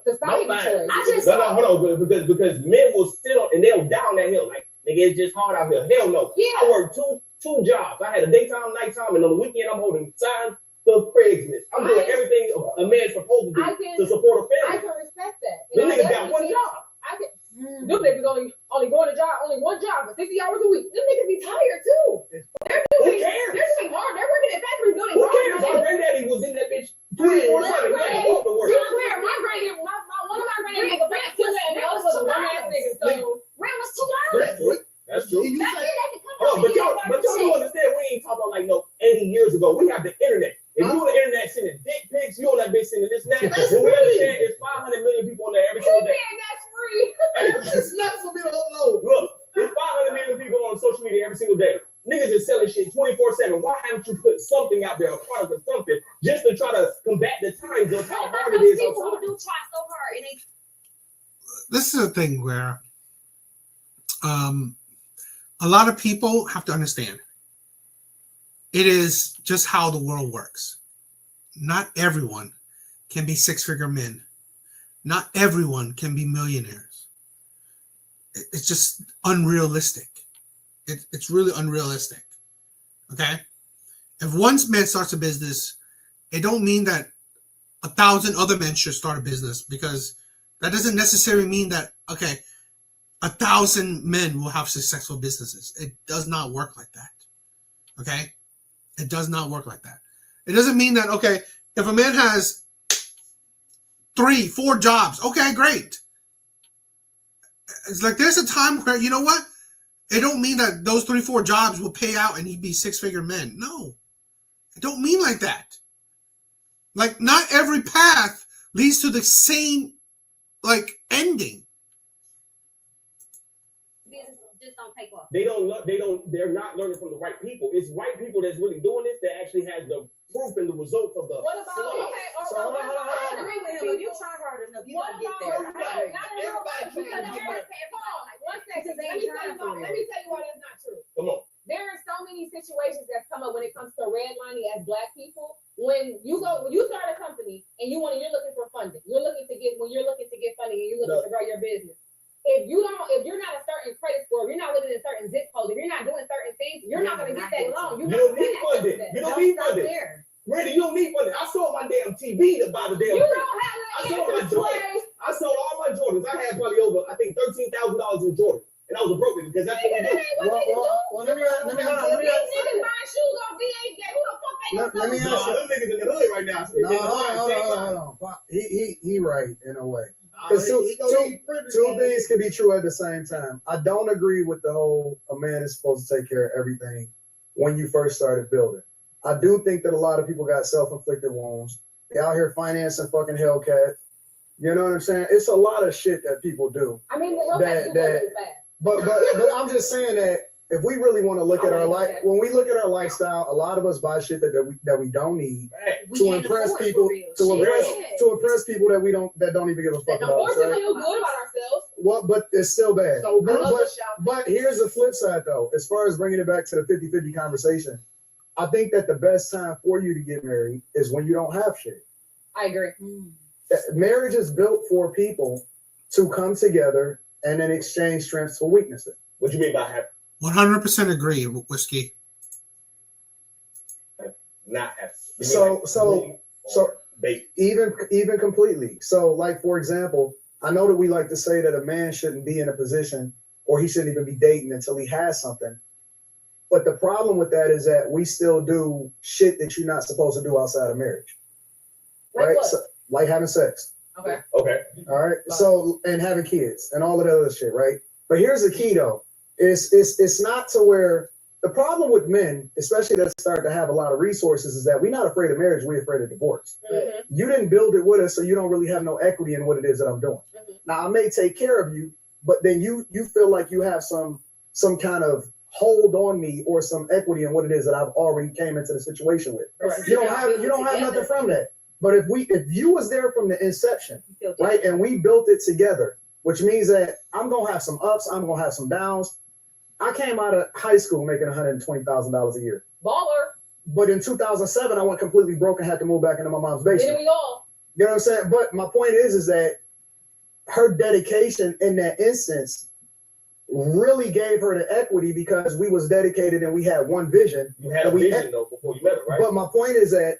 Society choice. Hold on, because men will sit on and they'll down that hill like, nigga, it's just hard out here. Hell no. Yeah. I worked two jobs. I had a daytime, nighttime, and on the weekend I'm holding signs for Craigslist. I'm doing everything a man's supposed to do to support a family. I can respect that. Them niggas got one job. Them niggas only going to job, only one job for 60 hours a week. Them niggas be tired too. Who cares? They're doing hard. They're working at factories doing Who cares? My granddaddy was in that bitch 24/7. My granddaddy, one of my granddaddies was a black killer, and the other was a one-ass nigga. So rent was too loud. That's true. But y'all don't understand. We ain't talking about like no 80 years ago. We have the internet. If you on the internet sending dick pics, you on that bitch sending this, that. When we understand there's 500 million people on there every single day. That's free. It's nuts for me to upload. Look, there's 500 million people on social media every single day. Niggas is selling shit 24/7. Why haven't you put something out there, a product or something, just to try to combat the times of how hard it is? People who do try so hard, and This is a thing where a lot of people have to understand. It is just how the world works. Not everyone can be six-figure men. Not everyone can be millionaires. It's just unrealistic. It's really unrealistic. Okay? If one man starts a business, it don't mean that 1,000 other men should start a business, because that doesn't necessarily mean that, okay, 1,000 men will have successful businesses. It does not work like that. Okay? It does not work like that. It doesn't mean that, okay, if a man has 3, 4 jobs, okay, great. It's like there's a time where, you know what? It don't mean that those 3, 4 jobs will pay out and he'd be six-figure men. No. It don't mean like that. Like, not every path leads to the same, like, ending. just don't take off. They're not learning from the right people. It's white people that's really doing this that actually has the proof and the results of the. What about I agree with him. If you try hard enough, you gonna get there. Let me tell you why that's not true. Come on. There are so many situations that come up when it comes to redlining as Black people. When you start a company and you're looking for funding, you're looking to get funding and you're looking to grow your business. If you're not a certain credit score, if you're not living in certain zip codes, if you're not doing certain things, you're not going to get that loan. You don't need funding. You don't need funding. Randy, you don't need funding. I sold my damn TV to buy the damn. You don't have I sold my Jordans. I sold all my Jordans. I had probably over, I think, $13,000 in Jordans. And I was a broker because that's what we do. Well, let me ask you. Let me ask you. Them niggas in the hood right now. No, hold on. He right in a way. Because two things can be true at the same time. I don't agree with the whole a man is supposed to take care of everything when you first started building. I do think that a lot of people got self-inflicted wounds. They out here financing fucking Hellcat. You know what I'm saying? It's a lot of shit that people do. I mean, But I'm just saying that if we really want to look at our life, when we look at our lifestyle, a lot of us buy shit that we don't need to impress people, to impress people that don't even give a fuck about us. Right? Feel good about ourselves. Well, but it's still bad. But here's the flip side, though. As far as bringing it back to the 50-50 conversation, I think that the best time for you to get married is when you don't have shit. I agree. Marriage is built for people to come together and then exchange strengths for weaknesses. What do you mean by happy? 100% agree, Whiskey. Not happy. So even completely. So, like, for example, I know that we like to say that a man shouldn't be in a position or he shouldn't even be dating until he has something. But the problem with that is that we still do shit that you're not supposed to do outside of marriage. Right? So, like having sex. Okay. All right. So, and having kids and all of that other shit, right? But here's the key though. It's not to where the problem with men, especially that start to have a lot of resources, is that we're not afraid of marriage, we're afraid of divorce. Mm-hmm. You didn't build it with us, so you don't really have no equity in what it is that I'm doing. Mm-hmm. Now I may take care of you, but then you feel like you have some kind of hold on me or some equity in what it is that I've already came into the situation with. Right. You don't have nothing from that. But if you was there from the inception, right, and we built it together, which means that I'm gonna have some ups, I'm gonna have some downs. I came out of high school making $120,000 a year. Baller. But in 2007, I went completely broke and had to move back into my mom's basement. Didn't we all? You know what I'm saying? But my point is that her dedication in that instance really gave her the equity because we was dedicated and we had one vision. You had a vision though before you met her, right? But my point is that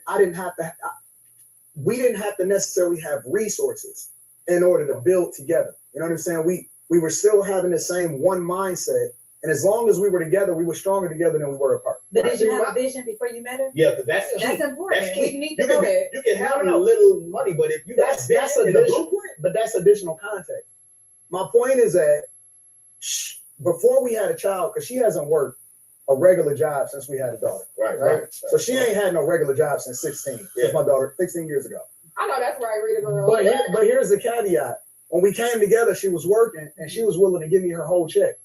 we didn't have to necessarily have resources in order to build together. You know what I'm saying? We were still having the same one mindset. And as long as we were together, we were stronger together than we were apart. But did you have a vision before you met her? Yeah, but that's important. That's key. We need You to know that. you can have a little money, but if you that's additional context. My point is that before we had a child, because she hasn't worked a regular job since we had a daughter. Right. So she ain't had no regular job since 16. Yeah. Since my daughter 16 years ago. I know that's right, Rita girl. But here's the caveat. When we came together, she was working and she was willing to give me her whole check.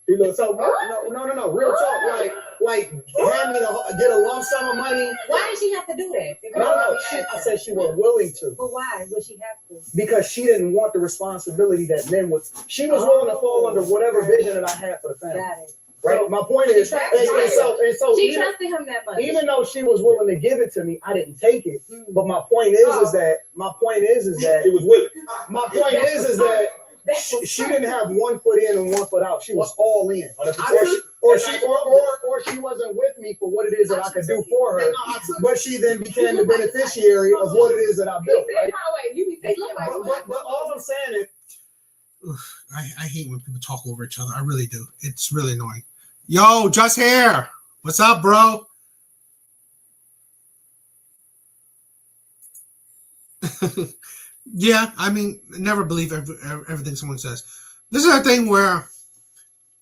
You know, so no, real talk. Like hand me get a lump sum of money. Why did she have to do that? No, I said she was willing to. But why would she have to? Because she didn't want the responsibility that men would. She was willing to fall under whatever vision that I had for the family. Got it. Right. My point is, so she trusted him that much. Even though she was willing to give it to me, I didn't take it. But my point is that it was willing. My point is that she didn't have one foot in and one foot out. She was all in. Or she wasn't with me for what it is that I could do for her. But she then became the beneficiary of what it is that I built. Right? But all I'm saying is, I hate when people talk over each other. I really do. It's really annoying. Yo, Just Hair. What's up, bro? Yeah, I mean, never believe everything someone says. This is a thing where,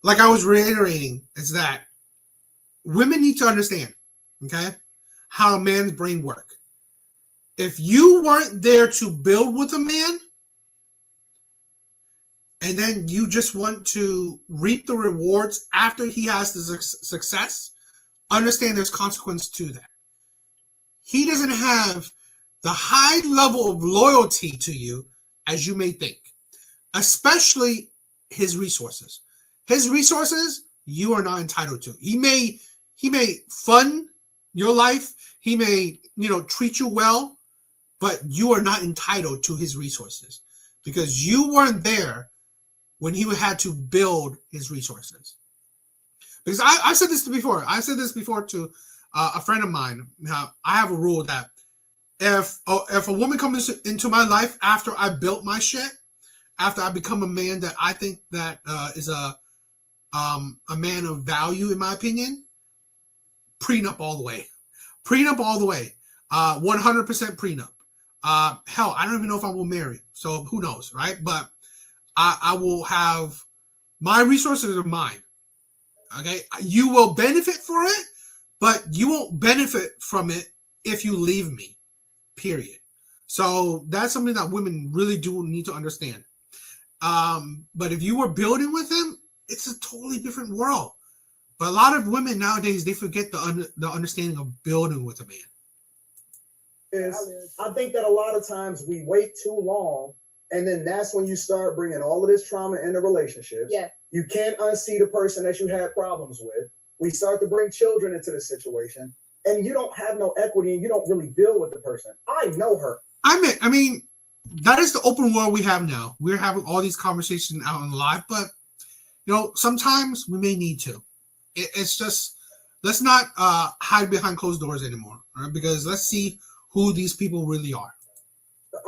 like I was reiterating, is that women need to understand, okay, how a man's brain works. If you weren't there to build with a man, and then you just want to reap the rewards after he has the success, understand there's consequence to that. He doesn't have the high level of loyalty to you as you may think, especially his resources. His resources, you are not entitled to. He may fund your life. He may, treat you well, but you are not entitled to his resources because you weren't there when he had to build his resources. Because I said this before. I said this before to a friend of mine. Now, I have a rule that if a woman comes into my life after I built my shit, after I become a man that I think that is a man of value, in my opinion, prenup all the way. Prenup all the way. 100% prenup. Hell, I don't even know if I will marry. So who knows, right? But I will have my resources are mine. Okay, you will benefit for it, but you won't benefit from it if you leave me. Period. So that's something that women really do need to understand. But if you were building with him, it's a totally different world. But a lot of women nowadays, they forget the understanding of building with a man. I think that a lot of times we wait too long. And then that's when you start bringing all of this trauma into relationships. Yeah. You can't unsee the person that you had problems with. We start to bring children into the situation, and you don't have no equity, and you don't really deal with the person. I know her. I mean, that is the open world we have now. We're having all these conversations out in live, but sometimes we may need to. It's just, let's not hide behind closed doors anymore, right? Because let's see who these people really are.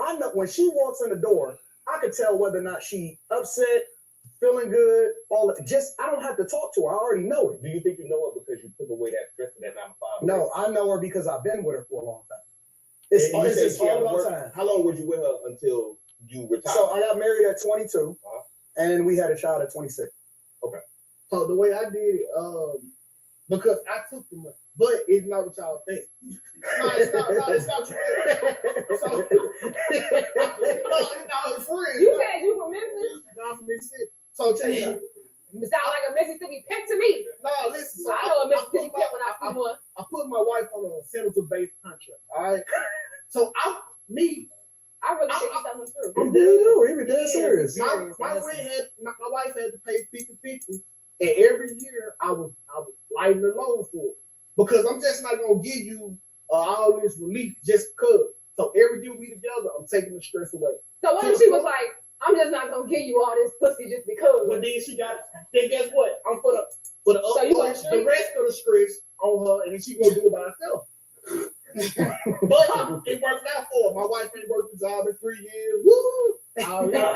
I know when she walks in the door, I could tell whether or not she upset, feeling good, all that. I don't have to talk to her. I already know it. Do you think you know her because you took away that stress of that 9 to 5? No, I know her because I've been with her for a long time. It's all about time. How long were you with her until you retired? So I got married at 22, and we had a child at 26. Okay. So the way I did it, because I took the money, but it's not what y'all think. No, it's not true. So, it's free. You said you from Memphis? No, I'm from Mississippi. So check it out. You sound like a Mississippi pimp to me. No, listen. So I know a Mississippi pimp when I see one. I put my wife on a senator-based contract. All right. So I really think he's telling the truth. I'm dead no, he was dead serious. my wife had to pay 50-50, and every year I was lighting the load for it because I'm just not gonna give you all this relief just cause. So every year we together, I'm taking the stress away. So what if she was like, I'm just not gonna give you all this pussy just because? But then she got. Then guess what? I'm for the So you gonna the rest of the stress on her, and then she gonna do it by herself. But it worked out for her. My wife ain't worked the job in 3 years. Woo! Oh, yeah.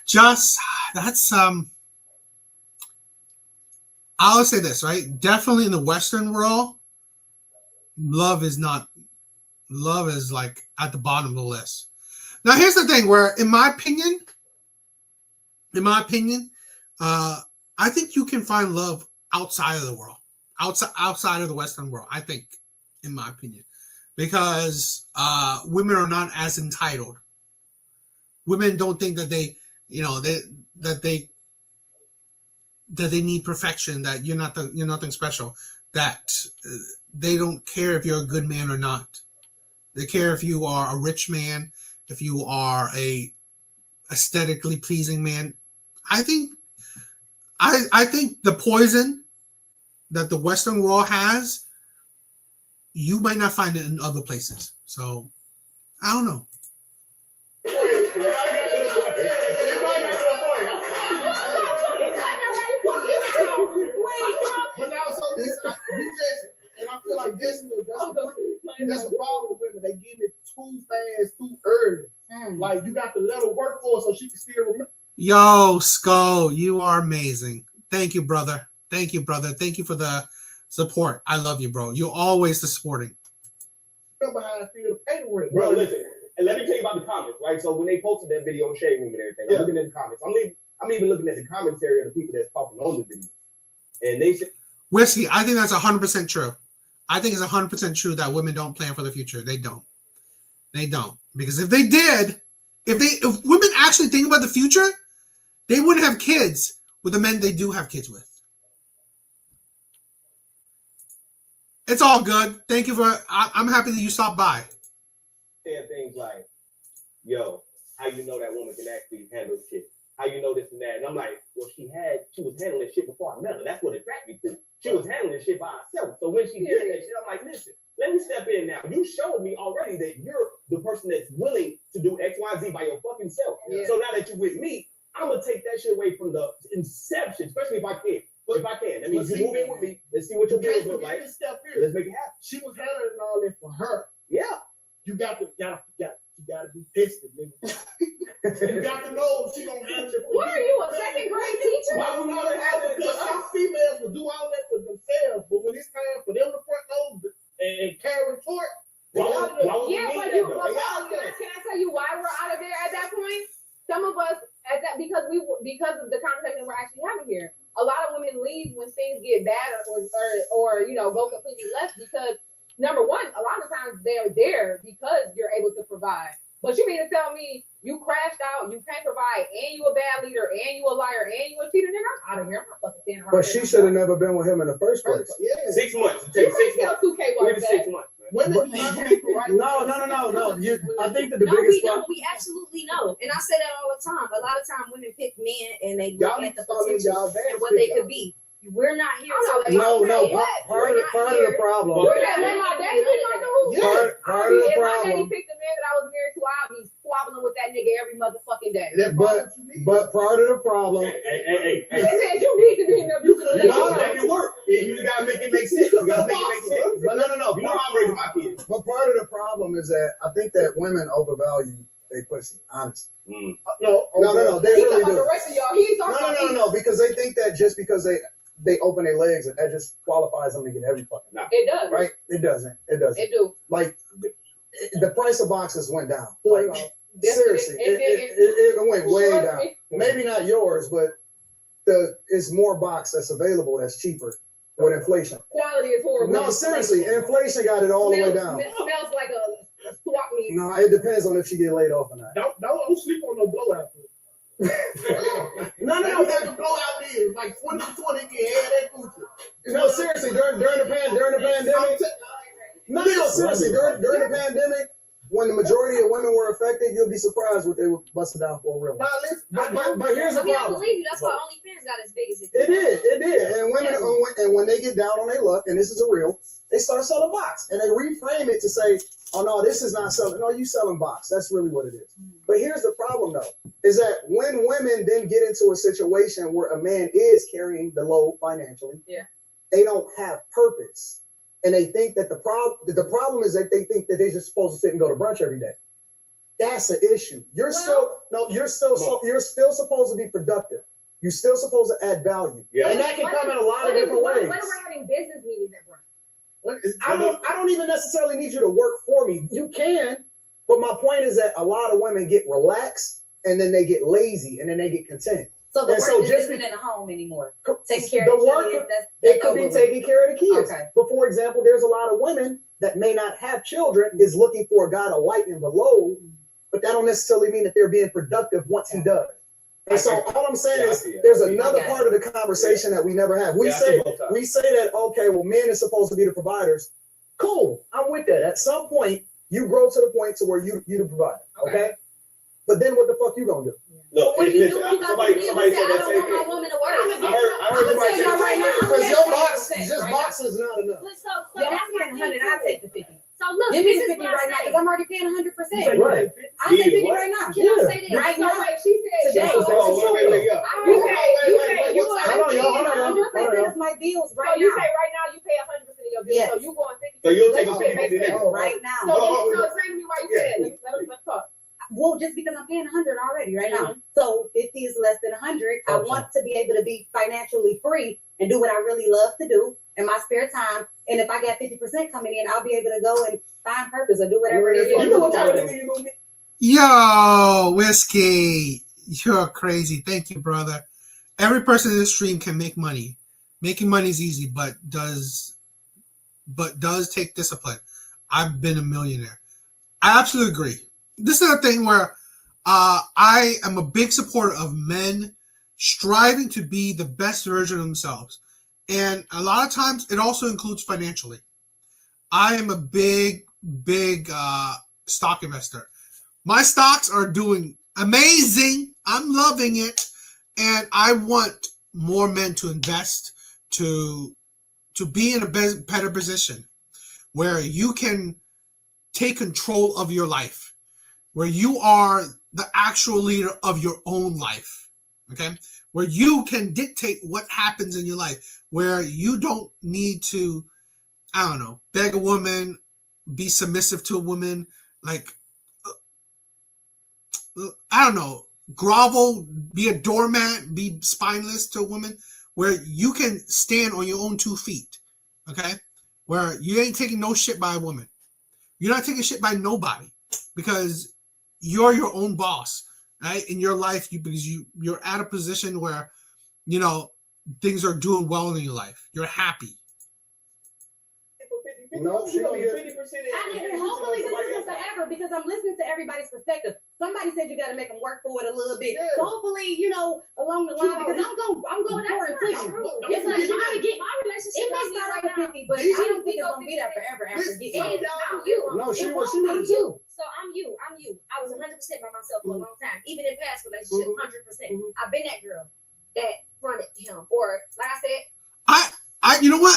Just that's I'll say this, right? Definitely in the Western world, love is like at the bottom of the list. Now here's the thing where in my opinion, I think you can find love outside of the world, outside of the Western world, I think, in my opinion, because women are not as entitled. Women don't think that they need perfection, that you're nothing special, that they don't care if you're a good man or not. They care if you are a rich man, if you are a aesthetically pleasing man. I think the poison that the Western world has, you might not find it in other places. So I don't know. But now, so this, and I feel like that's the problem with women. They get it too fast, too early. Like you got to let her work for her so she can still remember. Yo, Skull, you are amazing. Thank you, brother. Thank you, brother. Thank you for the support. I love you, bro. You're always the supporting. Remember how I feel anyway. Bro, listen, and let me tell you about the comments, right? So when they posted that video on Shade Room and everything, I'm looking at the comments. I'm even looking at the commentary of the people that's talking on the video. And they said, Whiskey, I think that's 100% true. I think it's 100% true that women don't plan for the future. They don't. They don't. Because if they did, if women actually think about the future, they wouldn't have kids with the men they do have kids with. It's all good. Thank you for. I'm happy that you stopped by. saying things like, yo, how you know that woman can actually handle shit? How you know this and that? And I'm like, well, she was handling shit before I met her. That's what attracted me to. She was handling shit by herself. So when she did that shit, I'm like, listen, let me step in now. You showed me already that you're the person that's willing to do X, Y, Z by your fucking self. Yeah. So now that you're with me, I'm gonna take that shit away from the inception, especially if I can. If I can, that means you move in with me. Let's see what your bills look like. Let's make it happen. She was handling all this for her. Yeah. You got to be tested, nigga. You got to know she gonna handle it. What are you, a second grade teacher? Why would all that? Because some females will do all that for themselves, but when it's time for them to front over and carry report, can I tell you why we're out of there at that point? Some of us because of the conversation we're actually having here. A lot of women leave when things get bad or go completely left because number one, a lot of times they're there because you're able to provide. But you mean to tell me you crashed out, you can't provide, and you a bad leader, and you a liar, and you a cheater? Then I'm out of here. I'm not fucking standing around. But she should have never been with him in the first place. Yeah. 6 months. You can't sell 2K worth of 6 months. No. I think that the biggest problem. We absolutely know, and I say that all the time. A lot of times, women pick men and they look at the potential and what they could be. We're not here to. Part of the problem. Part of the problem. Picked the man that I was married to, I'll be squabbling with that nigga every motherfucking day. But part of the problem. Hey. You said you need to be in there. You could make it work. You just gotta make it make sense. You gotta make it make sense. But no. You know I'm raising my kids. But part of the problem is that I think that women overvalue their pussy, honestly. No. They really do. The rest of y'all, No. Because they think that just because they open their legs and that just qualifies them to get every fucking. No. It does. Right? It doesn't. It do. Like the price of boxes went down. Like seriously, it went way down. Maybe not yours, but it's more box that's available that's cheaper with inflation. Quality is horrible. No, seriously, inflation got it all the way down. It smells like a swap meet. No, it depends on if she get laid off or not. Don't sleep on no blowout. No, you have to blow out these. Like 2020 can have that coochie. No, seriously, during the pandemic. No, seriously, during the pandemic, when the majority of women were affected, you'll be surprised what they were busting down for real. Now, listen, But here's the I mean, I problem. believe you. That's why OnlyFans got as big as it It did. did. And women, and when they get down on their luck, and this is a real, they start selling box, and they reframe it to say, "Oh no, this is not selling. No, you selling box. That's really what it is." But here's the problem, though, is that when women then get into a situation where a man is carrying the load financially, they don't have purpose, and they think that the problem is that they think that they're just supposed to sit and go to brunch every day. That's an issue. You're still supposed to be productive. You're still supposed to add value, and that can come in a lot of different ways. What if we're having business meetings at brunch? I don't even necessarily need you to work for me. You can, but my point is that a lot of women get relaxed and then they get lazy and then they get content. So the And work so just just isn't in the home anymore. The Taking care of the work, kids. it could be taking care of the kids. Okay. But for example, there's a lot of women that may not have children is looking for a guy to lighten the load, but that don't necessarily mean that they're being productive once he does. And so all I'm saying is there's another part of the conversation that we never have. We say that, okay, well, men are supposed to be the providers. Cool, I'm with that. At some point, you grow to the point to where you the provider, okay? But then what the fuck you gonna do? No, What do you do? somebody said that same I don't want thing. my woman to work. I heard somebody say right now. Because your box, just boxes not enough. So that's my 100. I take the 50. So look, Give me this the is 50 what right I now say. because I'm already paying 100%. Right. I say 50 right now. Can I say this? Right So now. wait, she said Today. so Wait, yeah. you Hold on, y'all. Hold on, y'all. 100% of my bills So right you now. say right now you pay 100% of your bills. Yes. So you going 50. So you'll take a Right now. So explain to me why you said it. Let's talk. Well, just because I'm paying 100 already right now. So 50 is less than 100. I want to be able to be financially free and do what I really love to do in my spare time. And if I got 50% coming in, I'll be able to go and find purpose or do whatever it is. You know what type of nigga you gonna get? Yo, Whiskey, you're crazy. Thank you, brother. Every person in this stream can make money. Making money is easy, but does take discipline. I've been a millionaire. I absolutely agree. This is a thing where I am a big supporter of men striving to be the best version of themselves. And a lot of times it also includes financially. I am a big stock investor. My stocks are doing amazing. I'm loving it. And I want more men to invest to be in a better position where you can take control of your life, where you are the actual leader of your own life, okay? Where you can dictate what happens in your life, where you don't need to, I don't know, beg a woman, be submissive to a woman, like, I don't know, grovel, be a doormat, be spineless to a woman, where you can stand on your own 2 feet, okay? Where you ain't taking no shit by a woman. You're not taking shit by nobody because you're your own boss, right? In your life, because you're at a position where, you know, things are doing well in your life. You're happy. No, she don't get. Hopefully this isn't forever because I'm listening to everybody's perspective. Somebody said you got to make them work for it a little bit. Yeah. So hopefully, you know, along the line, because I'm going for it too. It's like, You gotta get my it relationship may right start at now. 50, but I don't think it's going to be there forever after getting it. I'm you. No, she It was won't be too. So I'm you. I was 100% by myself for a long time, even in past relationships, 100%. I've been that girl that fronted him, or like I said, I you know what?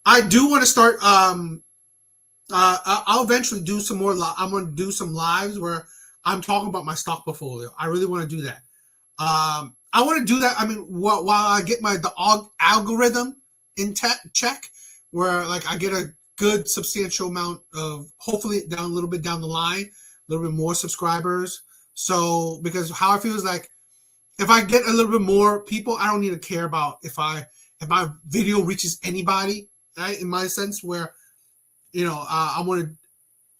I do want to start. I'll eventually do some more. I'm going to do some lives where I'm talking about my stock portfolio. I really want to do that. I want to do that. I mean, while I get the algorithm in check, where like I get a good substantial amount of, hopefully down a little bit down the line, a little bit more subscribers. So because how I feel is like, if I get a little bit more people, I don't need to care about if my video reaches anybody, right? In my sense, where, you know, I want to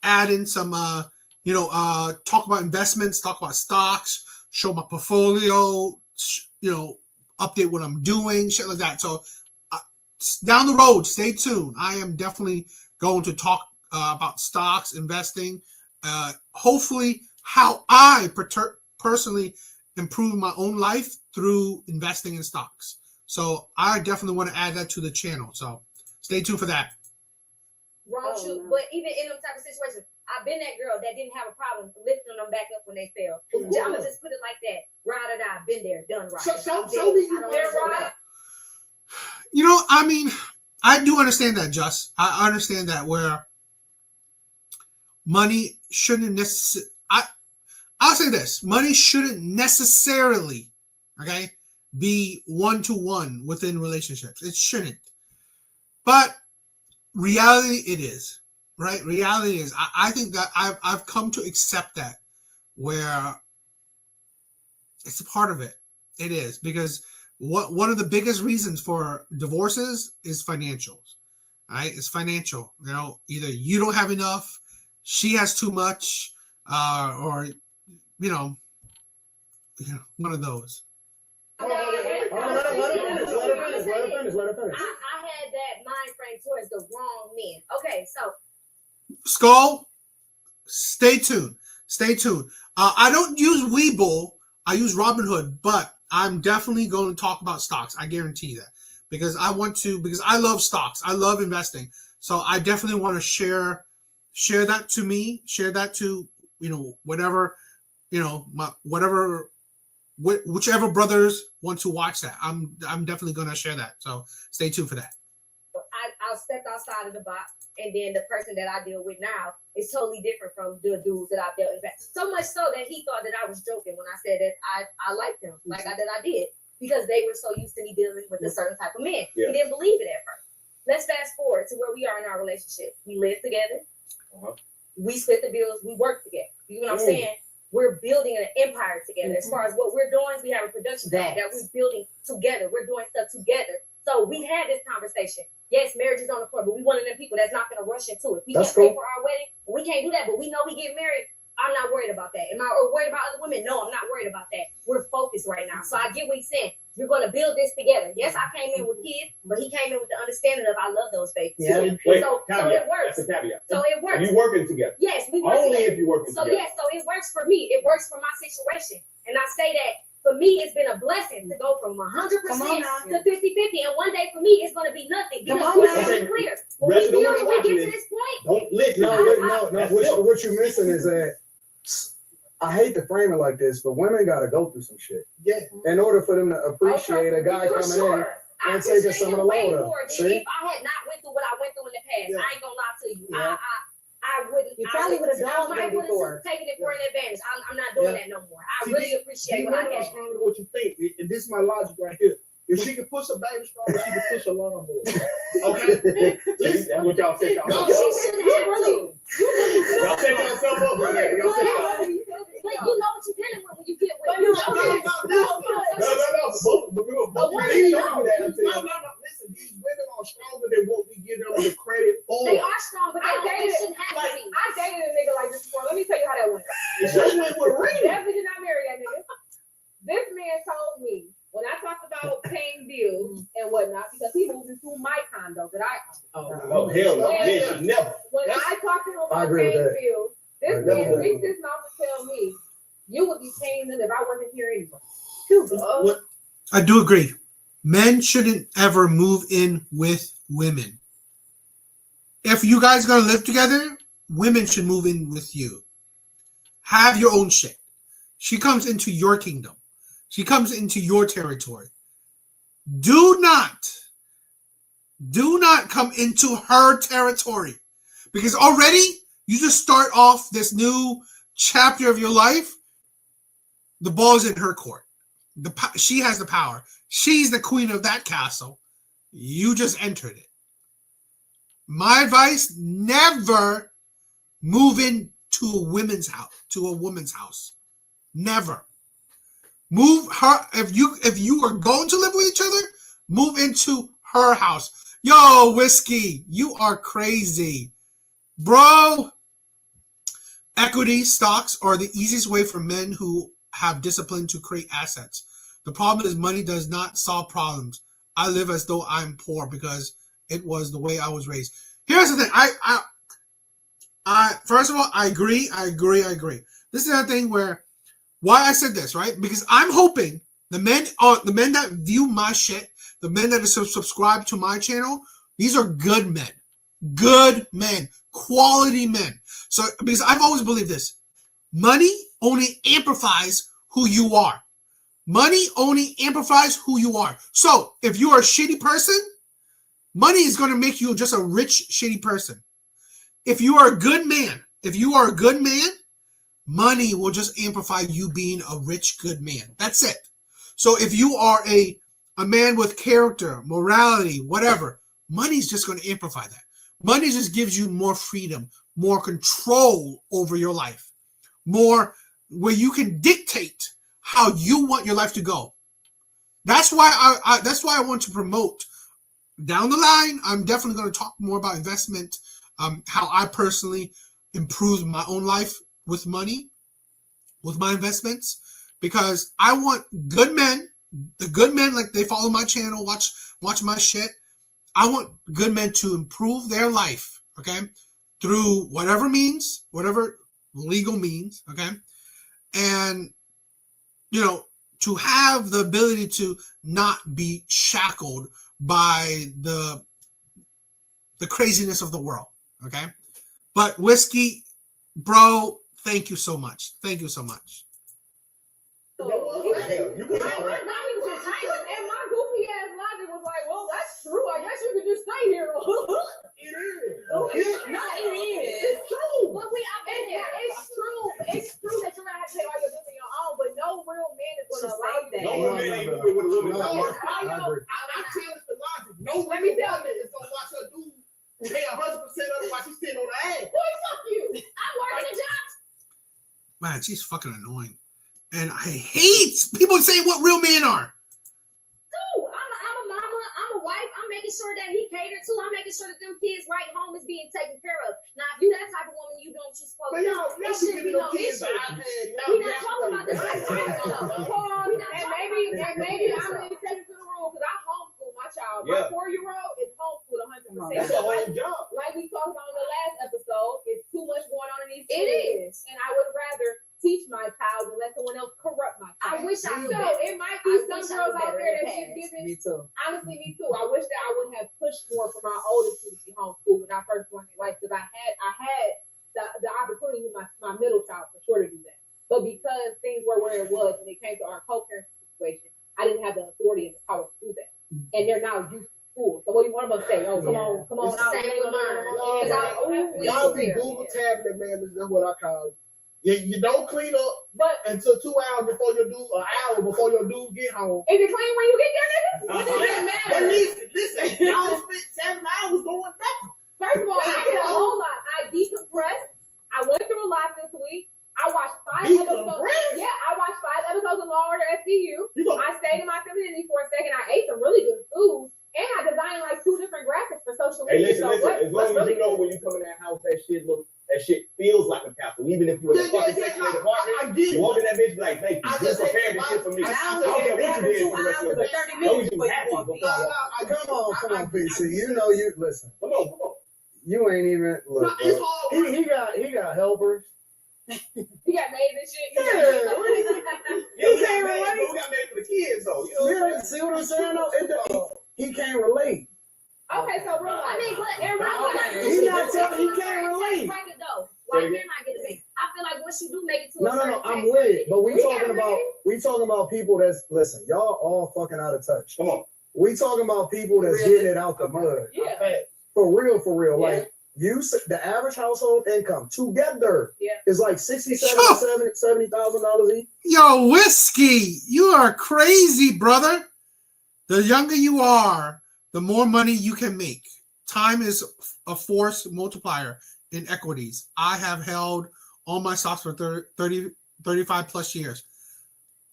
add in some, talk about investments, talk about stocks, show my portfolio, update what I'm doing, shit like that. So down the road, stay tuned. I am definitely going to talk about stocks, investing, hopefully how I personally improve my own life through investing in stocks. So I definitely want to add that to the channel. So stay tuned for that. Wrong shoe. But even in them type of situations, I've been that girl that didn't have a problem lifting them back up when they fell. I'm gonna just put it like that. Ride or die. Been there, done right. So me, You know, I mean, I do understand that, Just. I understand that where money shouldn't necessarily. I'll say this: money shouldn't necessarily, okay, be one-to-one within relationships. It shouldn't. But reality, it is. Right? Reality is. I think that I've come to accept that, where it's a part of it. It is, because one of the biggest reasons for divorces is financials. Right? It's financial. You know, either you don't have enough, she has too much, or you know, one of those. Let her finish. I had that mind frame towards the wrong men. Okay, so Skull, stay tuned. Stay tuned. I don't use Webull. I use Robinhood, but I'm definitely going to talk about stocks. I guarantee that, because I want to, because I love stocks. I love investing. So I definitely want to share that to me, share that to, whatever, whichever brothers want to watch that. I'm definitely going to share that. So stay tuned for that. I'll step outside of the box, and then the person that I deal with now is totally different from the dudes that I've dealt with. So much so that he thought that I was joking when I said that I liked them, like I did, because they were so used to me dealing with a certain type of man. Yeah. He didn't believe it at first. Let's fast forward to where we are in our relationship. We live together. Uh-huh. We split the bills. We work together. You know what I'm saying? We're building an empire together. As far as what we're doing, we have a production that we're building together. We're doing stuff together. So we had this conversation. Yes, marriage is on the floor, but we one of them people that's not going to rush into it. We can't pay for our wedding. We can't do that, but we know we get married. I'm not worried about that. Am I worried about other women? No, I'm not worried about that. We're focused right now. So I get what he's saying. You're going to build this together. Yes, I came in with kids, but he came in with the understanding of I love those babies. Yeah. So it works. That's a caveat. So it works. Are you working together? Yes, we work only together. If you're working so together. Yes, so it works for me. It works for my situation. And I say that for me, it's been a blessing to go from 100% to 50-50. And one day for me, it's going to be nothing. Because we're clear. When we get to this point, don't listen. No. What you're missing is that, I hate to frame it like this, but women got to go through some shit. Yeah. In order for them to appreciate a guy coming in and taking some of the load up. See? If I had not went through what I went through in the past, I ain't going to lie to you. Yeah. I wouldn't. You probably would have done that before. Taking it for an advantage. I'm not doing that no more. I really appreciate what I have. What you think, and this is my logic right here. If she can push a baby stronger, she can push a lawnmower. Okay, that's what y'all think. No, she shouldn't have to. Y'all take yourself up right there. But you know what you're dealing with when you get with. No. Listen, these women are stronger than what we give them the credit for. They are strong, but I dated a nigga like this before. Let me tell you how that went. Definitely did not marry that nigga. This man told me when I talked about paying bills and whatnot, because he moved into my condo that I own. Oh hell no! Never. When I talked to him about paying bills, this man reached his mouth to tell me, "You would be paying them if I wasn't here anyway." I do agree. Men shouldn't ever move in with women. If you guys are going to live together, women should move in with you. Have your own shit. She comes into your kingdom. She comes into your territory. Do not come into her territory, because already you just start off this new chapter of your life. The ball's in her court. She has the power. She's the queen of that castle. You just entered it. My advice: never move into a woman's house. Never. Move her. If you are going to live with each other, move into her house. Yo, Whiskey, you are crazy, bro. Equity stocks are the easiest way for men who have discipline to create assets. The problem is money does not solve problems. I live as though I'm poor because it was the way I was raised. Here's the thing. I first of all, I agree. This is a thing where why I said this, right? Because I'm hoping the men that view my shit, the men that are subscribed to my channel, these are good men, quality men. So, because I've always believed this, money only amplifies who you are. Money only amplifies who you are. So, if you are a shitty person, money is going to make you just a rich, shitty person. If you are a good man, money will just amplify you being a rich, good man. That's it. So if you are a man with character, morality, whatever, money's just going to amplify that. Money just gives you more freedom, more control over your life, more where you can dictate how you want your life to go. That's why I want to promote. Down the line, I'm definitely going to talk more about investment, how I personally improved my own life with money, with my investments, because I want good men, the good men, like they follow my channel, watch my shit. I want good men to improve their life, okay, through whatever means, whatever legal means, okay, and, you know, to have the ability to not be shackled by the craziness of the world, okay? But Whiskey, bro, thank you so much. Thank you so much. And my goofy ass logic was like, well, that's true. I guess you could just stay here. It is. No, it is. It's true. But it's true. It's true that you're gonna have to take all your business on your own, but no real man is gonna allow that. No man ain't do it with a woman. I challenge the logic. No Let me tell woman is gonna watch her do pay 100% of it while she's sitting on her ass. Boy, fuck you. I'm working a job. Man, she's fucking annoying. And I hate people saying what real men are. Dude, I'm a mama, I'm a wife, I'm making sure that he catered to, I'm making sure that them kids right home is being taken care of. Now, if you that type of woman, you don't just supposed to. It shouldn't be no issue. We're not talking about the type of and maybe I'm going to take it to the room because I homeschool my child. My 4-year-old is homeschooled 100%. That's a whole job. Like we talked about in the last episode, it's too much going on in these schools. It is. And I would rather teach my child and let someone else corrupt my child. I wish I knew. So it might be some girls out there that she's giving. Me too. Honestly, me too. I wish that I would have pushed more for my oldest to be homeschooled when I first went in life, because I had the opportunity with my middle child for sure to do that. But because things were where it was when it came to our co-parenting situation, I didn't have the authority and the power to do that. And they're now used to school. So what do you want them to say? Oh, come on. Same with mine. Y'all be Google tablet, man. That's what I call it. You don't clean up until 2 hours before your dude, an hour before your dude get home. Is it clean when you get there, nigga? What does it matter? At least, listen, y'all spent 7 hours doing nothing. First of all, I did a whole lot. I decompressed. I went through a lot this week. I watched 5 episodes. Yeah, I watched 5 episodes of Law and Order SVU. I stayed in my femininity for a second. I ate some really good food. And I designed like 2 different graphics for social media. Hey, listen. As long as you know when you come in that house, that shit feels like a castle. Even if you're in a fucking section apartment, you walk in that bitch like, thank you. Just prepare this shit for me. I don't care what you did for the rest of the day. As long as you happy. Come on, PC. You know you listen. Come on. You ain't even look. He got helpers. He got made this shit. You can't relate. We got made for the kids though. You know? See what I'm saying? though? He can't relate. Okay, so real life. I mean, but in real life, he's not telling. He can't relate. Why can't I get a baby? I feel like once you do make it to No, I'm with it. But we talking about people that's listen. Y'all all fucking out of touch. Come on. We talking about people that's getting it out the mud. Yeah. For real. Yeah. Like the average household income together is like $70,000 each. Yo, Whiskey, you are crazy, brother. The younger you are, the more money you can make. Time is a force multiplier in equities. I have held all my stocks for 35 plus years.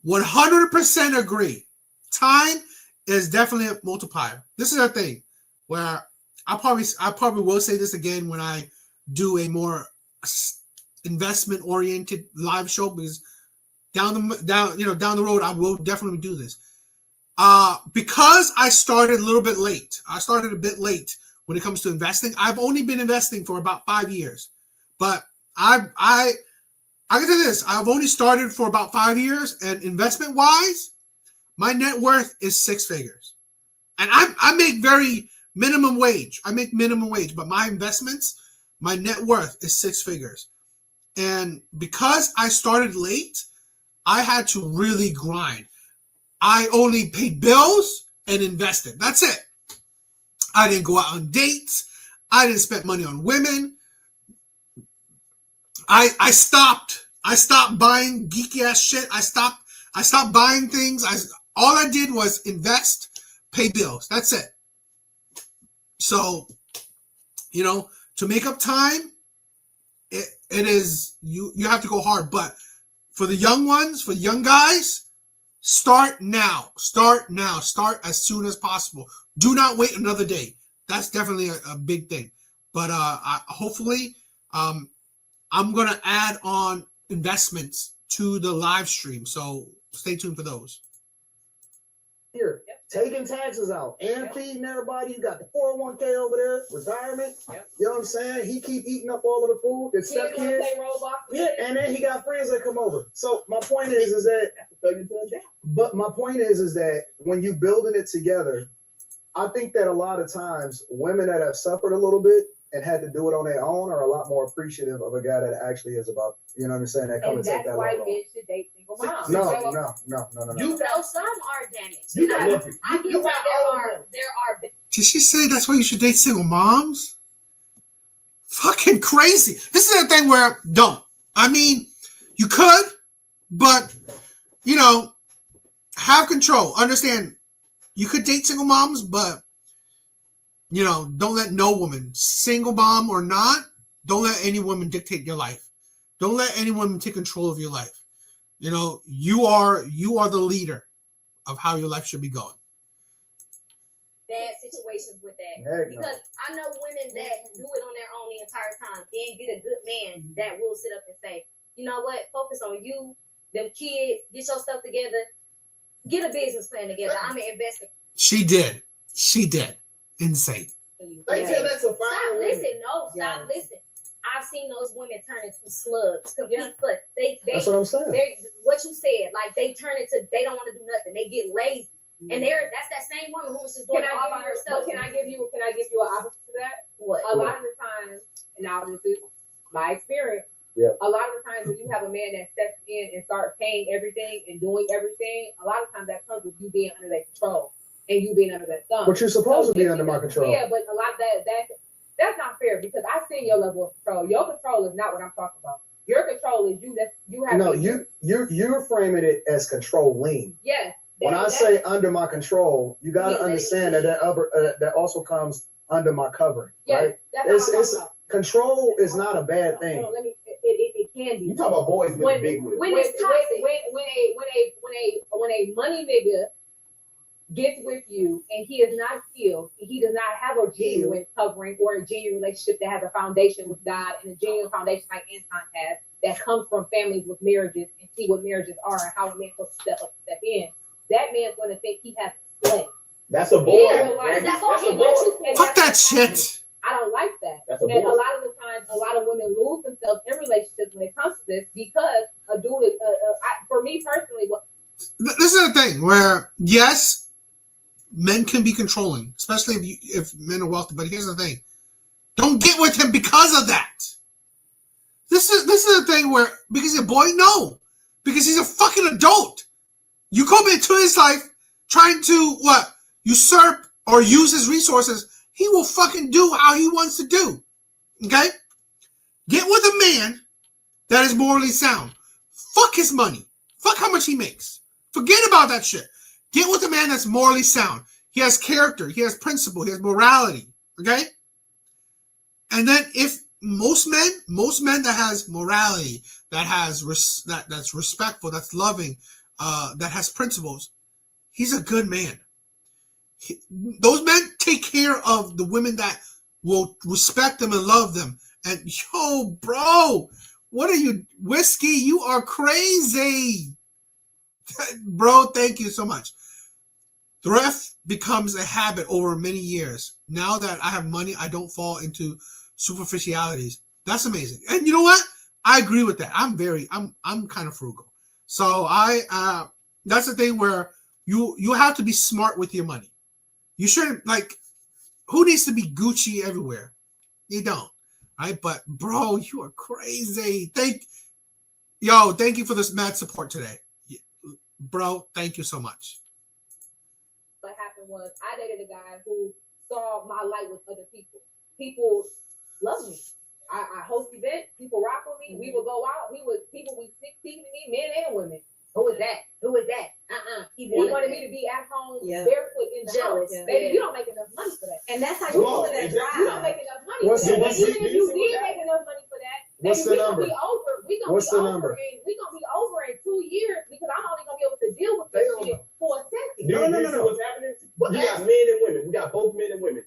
100% agree. Time is definitely a multiplier. This is a thing where I probably will say this again when I do a more investment oriented live show, because down the road I will definitely do this. Because I started a little bit late. I started a bit late when it comes to investing. I've only been investing for about 5 years, but I I can tell you this. I've only started for about 5 years, and investment wise, my net worth is 6 figures. And I make very minimum wage. I make minimum wage, but my investments, my net worth is 6 figures. And because I started late, I had to really grind. I only paid bills and invested. That's it. I didn't go out on dates. I didn't spend money on women. I stopped buying geeky ass shit. I stopped buying things. All I did was invest, pay bills. That's it. So, to make up time, it is you have to go hard. But for the young ones, for young guys, start now. Start as soon as possible. Do not wait another day. That's definitely a big thing. But hopefully, I'm gonna add on investments to the live stream. So stay tuned for those. Here, taking taxes out and feeding everybody. You got the 401k over there, retirement. You know what I'm saying? He keep eating up all of the food. His stepkids. Yeah, and then he got friends that come over. So my point is that. But my point is that when you building it together, I think that a lot of times women that have suffered a little bit and had to do it on their own are a lot more appreciative of a guy that actually is about, you know what I'm saying? That come and take that why load men should date single moms. No. You know, some are damaged. I get why there are. Did she say that's why you should date single moms? Fucking crazy. This is a thing where don't. I mean, you could, but have control. Understand, you could date single moms, but don't let no woman, single mom or not, don't let any woman dictate your life. Don't let any woman take control of your life. You are the leader of how your life should be going. Bad situations with that. Because I know women that do it on their own the entire time, then get a good man that will sit up and say, you know what, focus on you, them kids, get your stuff together, get a business plan together. I'm an investor. She did. Insane. They tell that to fire. Stop listen. I've seen those women turn into slugs, complete slugs. That's what I'm saying. What you said, like they turn into, they don't want to do nothing. They get lazy. And that's that same woman who was just doing it all by herself. Can I give you an opposite to that? What? A lot of the times, and now this is my experience. Yeah. A lot of the times when you have a man that steps in and starts paying everything and doing everything, a lot of times that comes with you being under their control and you being under that thumb. But you're supposed to be under my control. Yeah, but a lot of that's not fair because I've seen your level of control. Your control is not what I'm talking about. Your control is you have. No, you're framing it as controlling. Yes. When I say under my control, you got to understand that also comes under my covering, right? It's control is not a bad thing. It can be. You talk about boys with big wheels. When a money nigga gets with you and he is not healed, he does not have a genuine covering or a genuine relationship that has a foundation with God and a genuine foundation like Entitlement has that comes from families with marriages and see what marriages are and how a man supposed to step up and step in. That man's going to think he has to slay. That's a boy. Yeah, that's all he wants you. Fuck that shit. I don't like that. That's a and boy. a lot of the times, a lot of women lose themselves in relationships when it comes to this because a dude is, for me personally, this is the thing where, yes, men can be controlling, especially if men are wealthy. But here's the thing. Don't get with him because of that. This is the thing where, because he's a boy, no. Because he's a fucking adult. You come into his life trying to, usurp or use his resources, he will fucking do how he wants to do. Okay? Get with a man that is morally sound. Fuck his money. Fuck how much he makes. Forget about that shit. Get with a man that's morally sound. He has character. He has principle. He has morality. Okay? And then if most men that has morality, that has that's respectful, that's loving, that has principles, he's a good man. Those men take care of the women that will respect them and love them. And yo, bro, what are you, Whiskey? You are crazy. Bro, thank you so much. Thrift becomes a habit over many years. Now that I have money, I don't fall into superficialities. That's amazing. And you know what? I agree with that. I'm kind of frugal. So that's the thing where you have to be smart with your money. You shouldn't, like, who needs to be Gucci everywhere? You don't, right? But bro, you are crazy. Thank you for this mad support today. Bro, thank you so much. What happened was I dated a guy who saw my light with other people. People love me. I host events. People rock with me. We would go out. People would stick to me, men and women. Who is that? Who is that? He wanted me to be at home, barefoot in the house. Baby, you don't make enough money for that. And that's how you pull that drive. You don't make enough money for that. And even if you did make enough money for that, What's the number? We're gonna be over in 2 years because I'm only gonna be able to deal with this shit for a second. Do you see what's happening? We got men and women. We got both men and women.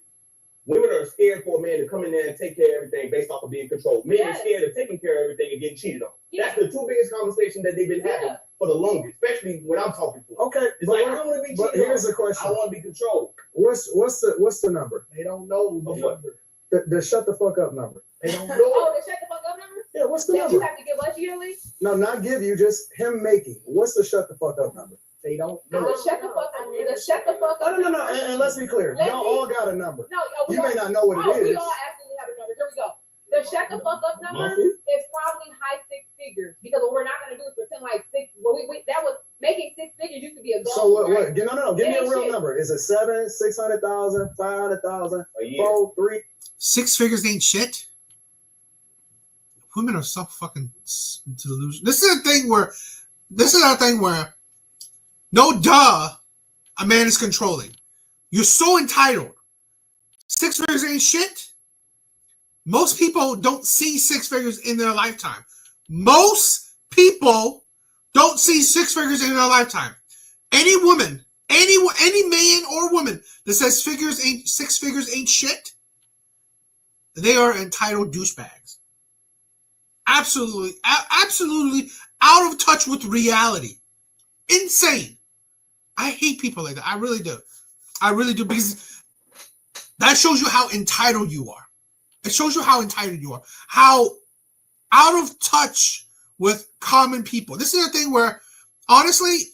Women are scared for a man to come in there and take care of everything based off of being controlled. Men are scared of taking care of everything and getting cheated on. That's the two biggest conversations that they've been having for the longest, especially when I'm talking to them. Okay, it's like, I don't want to be cheated on. Here's the question. I want to be controlled. What's the number? They don't know the number. The shut the fuck up number. They don't know. Oh, the shut the fuck up number? Yeah, what's the that number? You have to give us yearly? No, not give you, just him making. What's the shut the fuck up number? They don't know. The shut the fuck up. The shut the fuck up. No. And let's be clear. Y'all all got a number. No, you may not know what it is. We all absolutely have a number. Here we go. The shut the fuck up number is probably high six figures because what we're not going to do is pretend like six. Well, that was making six figures used to be a goal. So what? Right? No. Give me a real number. Is it 7, 600,000, 500,000, 4, 3? 6 figures ain't shit. Women are so fucking delusional. This is a thing where no duh, a man is controlling. You're so entitled. 6 figures ain't shit. Most people don't see 6 figures in their lifetime. Most people don't see 6 figures in their lifetime. Any woman, any man or woman that says 6 figures ain't shit, they are entitled douchebags. Absolutely out of touch with reality. Insane. I hate people like that. I really do, because that shows you how entitled you are. It shows you how entitled you are, how out of touch with common people. This is a thing where, honestly,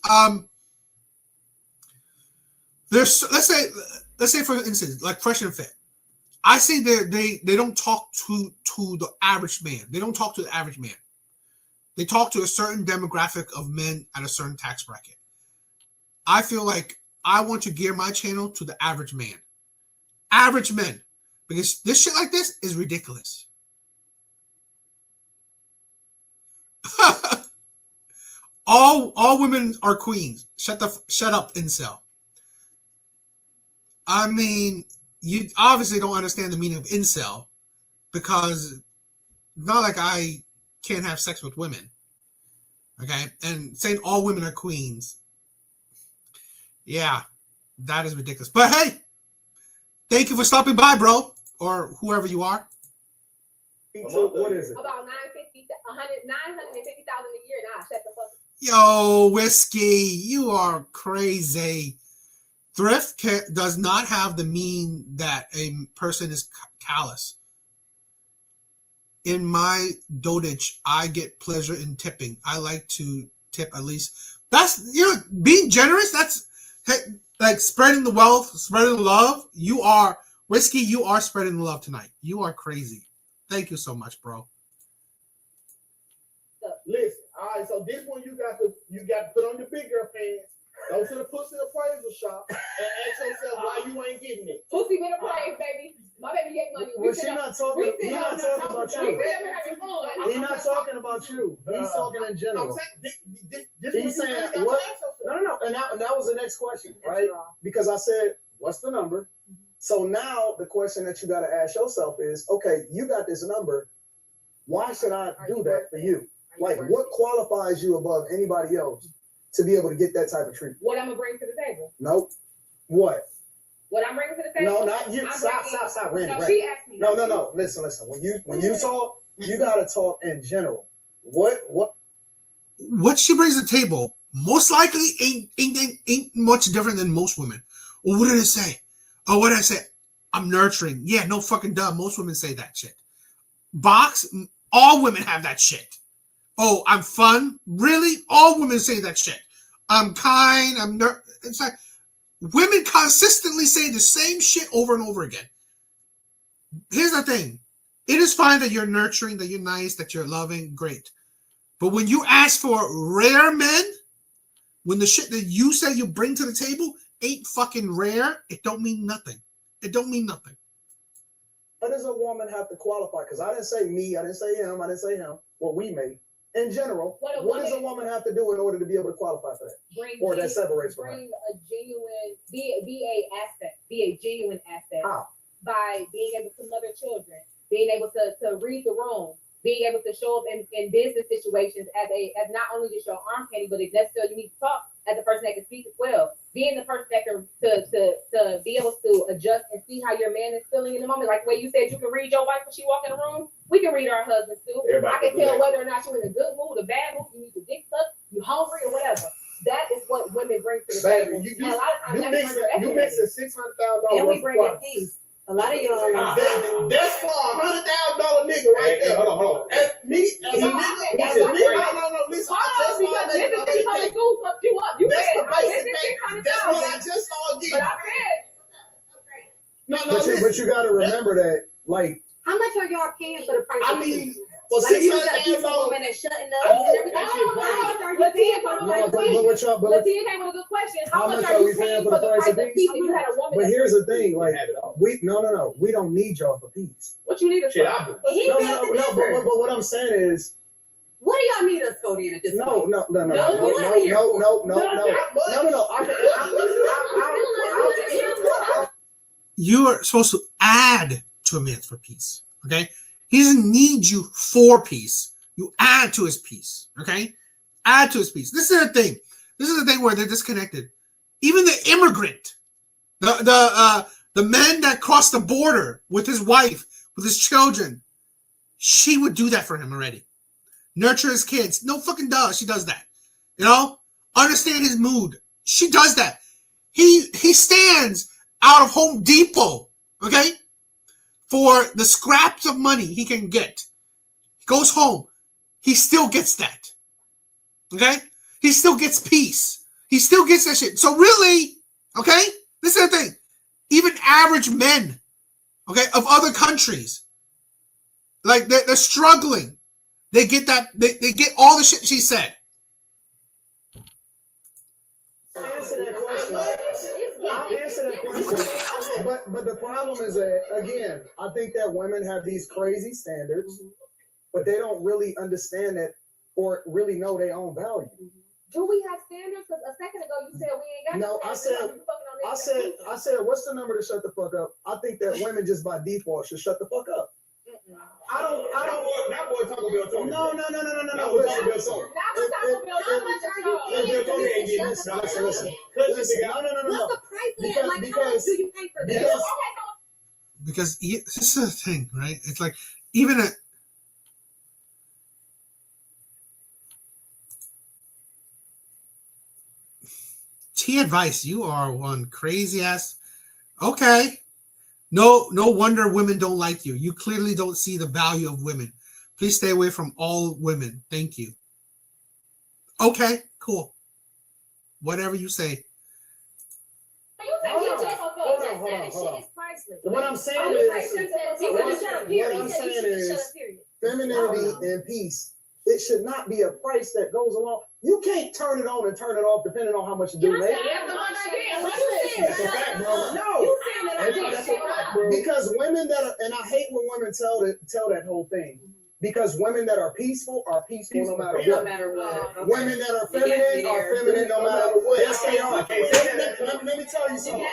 there's let's say for instance, like Fresh and Fit. I say they don't talk to the average man. They don't talk to the average man. They talk to a certain demographic of men at a certain tax bracket. I feel like I want to gear my channel to the average man. Average men. Because this shit like this is ridiculous. all women are queens. Shut up, incel. I mean, you obviously don't understand the meaning of incel, because it's not like I can't have sex with women. Okay? And saying all women are queens. Yeah, that is ridiculous. But hey, thank you for stopping by, bro. Or whoever you are. So what is it? About 950,000 a year now. Shut the fuck up. Yo, Whiskey, you are crazy. Thrift does not have the mean that a person is callous. In my dotage, I get pleasure in tipping. I like to tip at least. That's, being generous. That's like spreading the wealth, spreading the love. You are, Whiskey, you are spreading the love tonight. You are crazy. Thank you so much, bro. Listen, all right, so this one you got to put on your big girl pants. Go to the pussy appraisal shop and ask yourself why you ain't getting it. Pussy been appraised, baby. My baby get money. Well, she's not talking. He's not talking about you. He's not talking about you. He's talking in general. He's saying what? No. And that was the next question, right? Because I said, what's the number? So now the question that you got to ask yourself is, okay, you got this number. Why should I do that for you? Like, what qualifies you above anybody else to be able to get that type of treatment? What I'm gonna bring to the table? Nope. What? What I'm bringing to the table? No, not you. Stop. Randy, no, Randy. she asked me. No. Listen. When you talk, you gotta talk in general. What she brings to the table most likely ain't much different than most women. Well, what did I say? Oh, what did I say? I'm nurturing. Yeah, no fucking duh. Most women say that shit. Box, All women have that shit. Oh, I'm fun. Really? All women say that shit. I'm kind. It's like women consistently say the same shit over and over again. Here's the thing. It is fine that you're nurturing, that you're nice, that you're loving. Great. But when you ask for rare men, when the shit that you say you bring to the table ain't fucking rare, it don't mean nothing. It don't mean nothing. How does a woman have to qualify? Because I didn't say me, I didn't say him, I didn't say him. What we made. In general, what does a woman have to do in order to be able to qualify for that? Or that separates from her? Bring a genuine, be a genuine asset. How? By being able to mother children, being able to read the room, being able to show up in business situations as not only just your arm candy, but if necessarily you need to talk as a person that can speak as well. Being the person that can to be able to adjust and see how your man is feeling in the moment. Like the way you said you can read your wife when she walk in the room, we can read our husbands too. I can tell whether or not you're in a good mood, a bad mood, you need to dick suck, you hungry or whatever. That is what women bring to the table. You And a lot of times mix a $600,000 And we bring in peace. A lot of y'all that's for $100,000 nigga right there. Hold on. As me, as a nigga, no. Listen, because this is because school fucked you up. You said that's what I just saw again. But I said, But you got to remember that, like, How much are y'all paying for the price? I of mean, peace? for Like you got $600,000. peaceful women and shutting up and everything. Latia came with a good question. How much are you paying for the price of peace? And you had a woman. But here's the thing, like, we don't need y'all for peace. What you need is But what I'm saying is, What do y'all need us to go in at this point? no. You are supposed to add to a man for peace. Okay? He doesn't need you for peace. You add to his peace. Okay? Add to his peace. This is the thing. This is the thing where they're disconnected. Even the immigrant, the man that crossed the border with his wife, with his children, she would do that for him already. Nurture his kids. No fucking duh. She does that. You know? Understand his mood. She does that. He stands out of Home Depot, okay, for the scraps of money he can get. He goes home. He still gets that. Okay? He still gets peace. He still gets that shit. So really, okay, this is the thing. Even average men, okay, of other countries, like they're struggling. They get that. They get all the shit she said. Answer that question. But the problem is that, again, I think that women have these crazy standards, but they don't really understand that or really know their own value. Do we have standards? Because a second ago you said we ain't got No, I said, what's the number to shut the fuck up? I think that women just by default should shut the fuck up. I don't. That boy Taco Bell Tony. No. That boy Taco Bell Tony. Listen. No. What's the price of it? Like, how much do you pay for this? Because this is the thing, right? It's like even a T advice. You are one crazy ass. Okay. No wonder women don't like you. You clearly don't see the value of women. Please stay away from all women. Thank you. Okay, cool. Whatever you say. Hold on. What I'm saying is femininity and peace. It should not be a price that goes along. You can't turn it on and turn it off depending on how much you do, man. Because women that are, and I hate when women tell that whole thing. Because women that are peaceful no matter what. Women that are feminine no matter what. Yes, they are. Let me tell you something.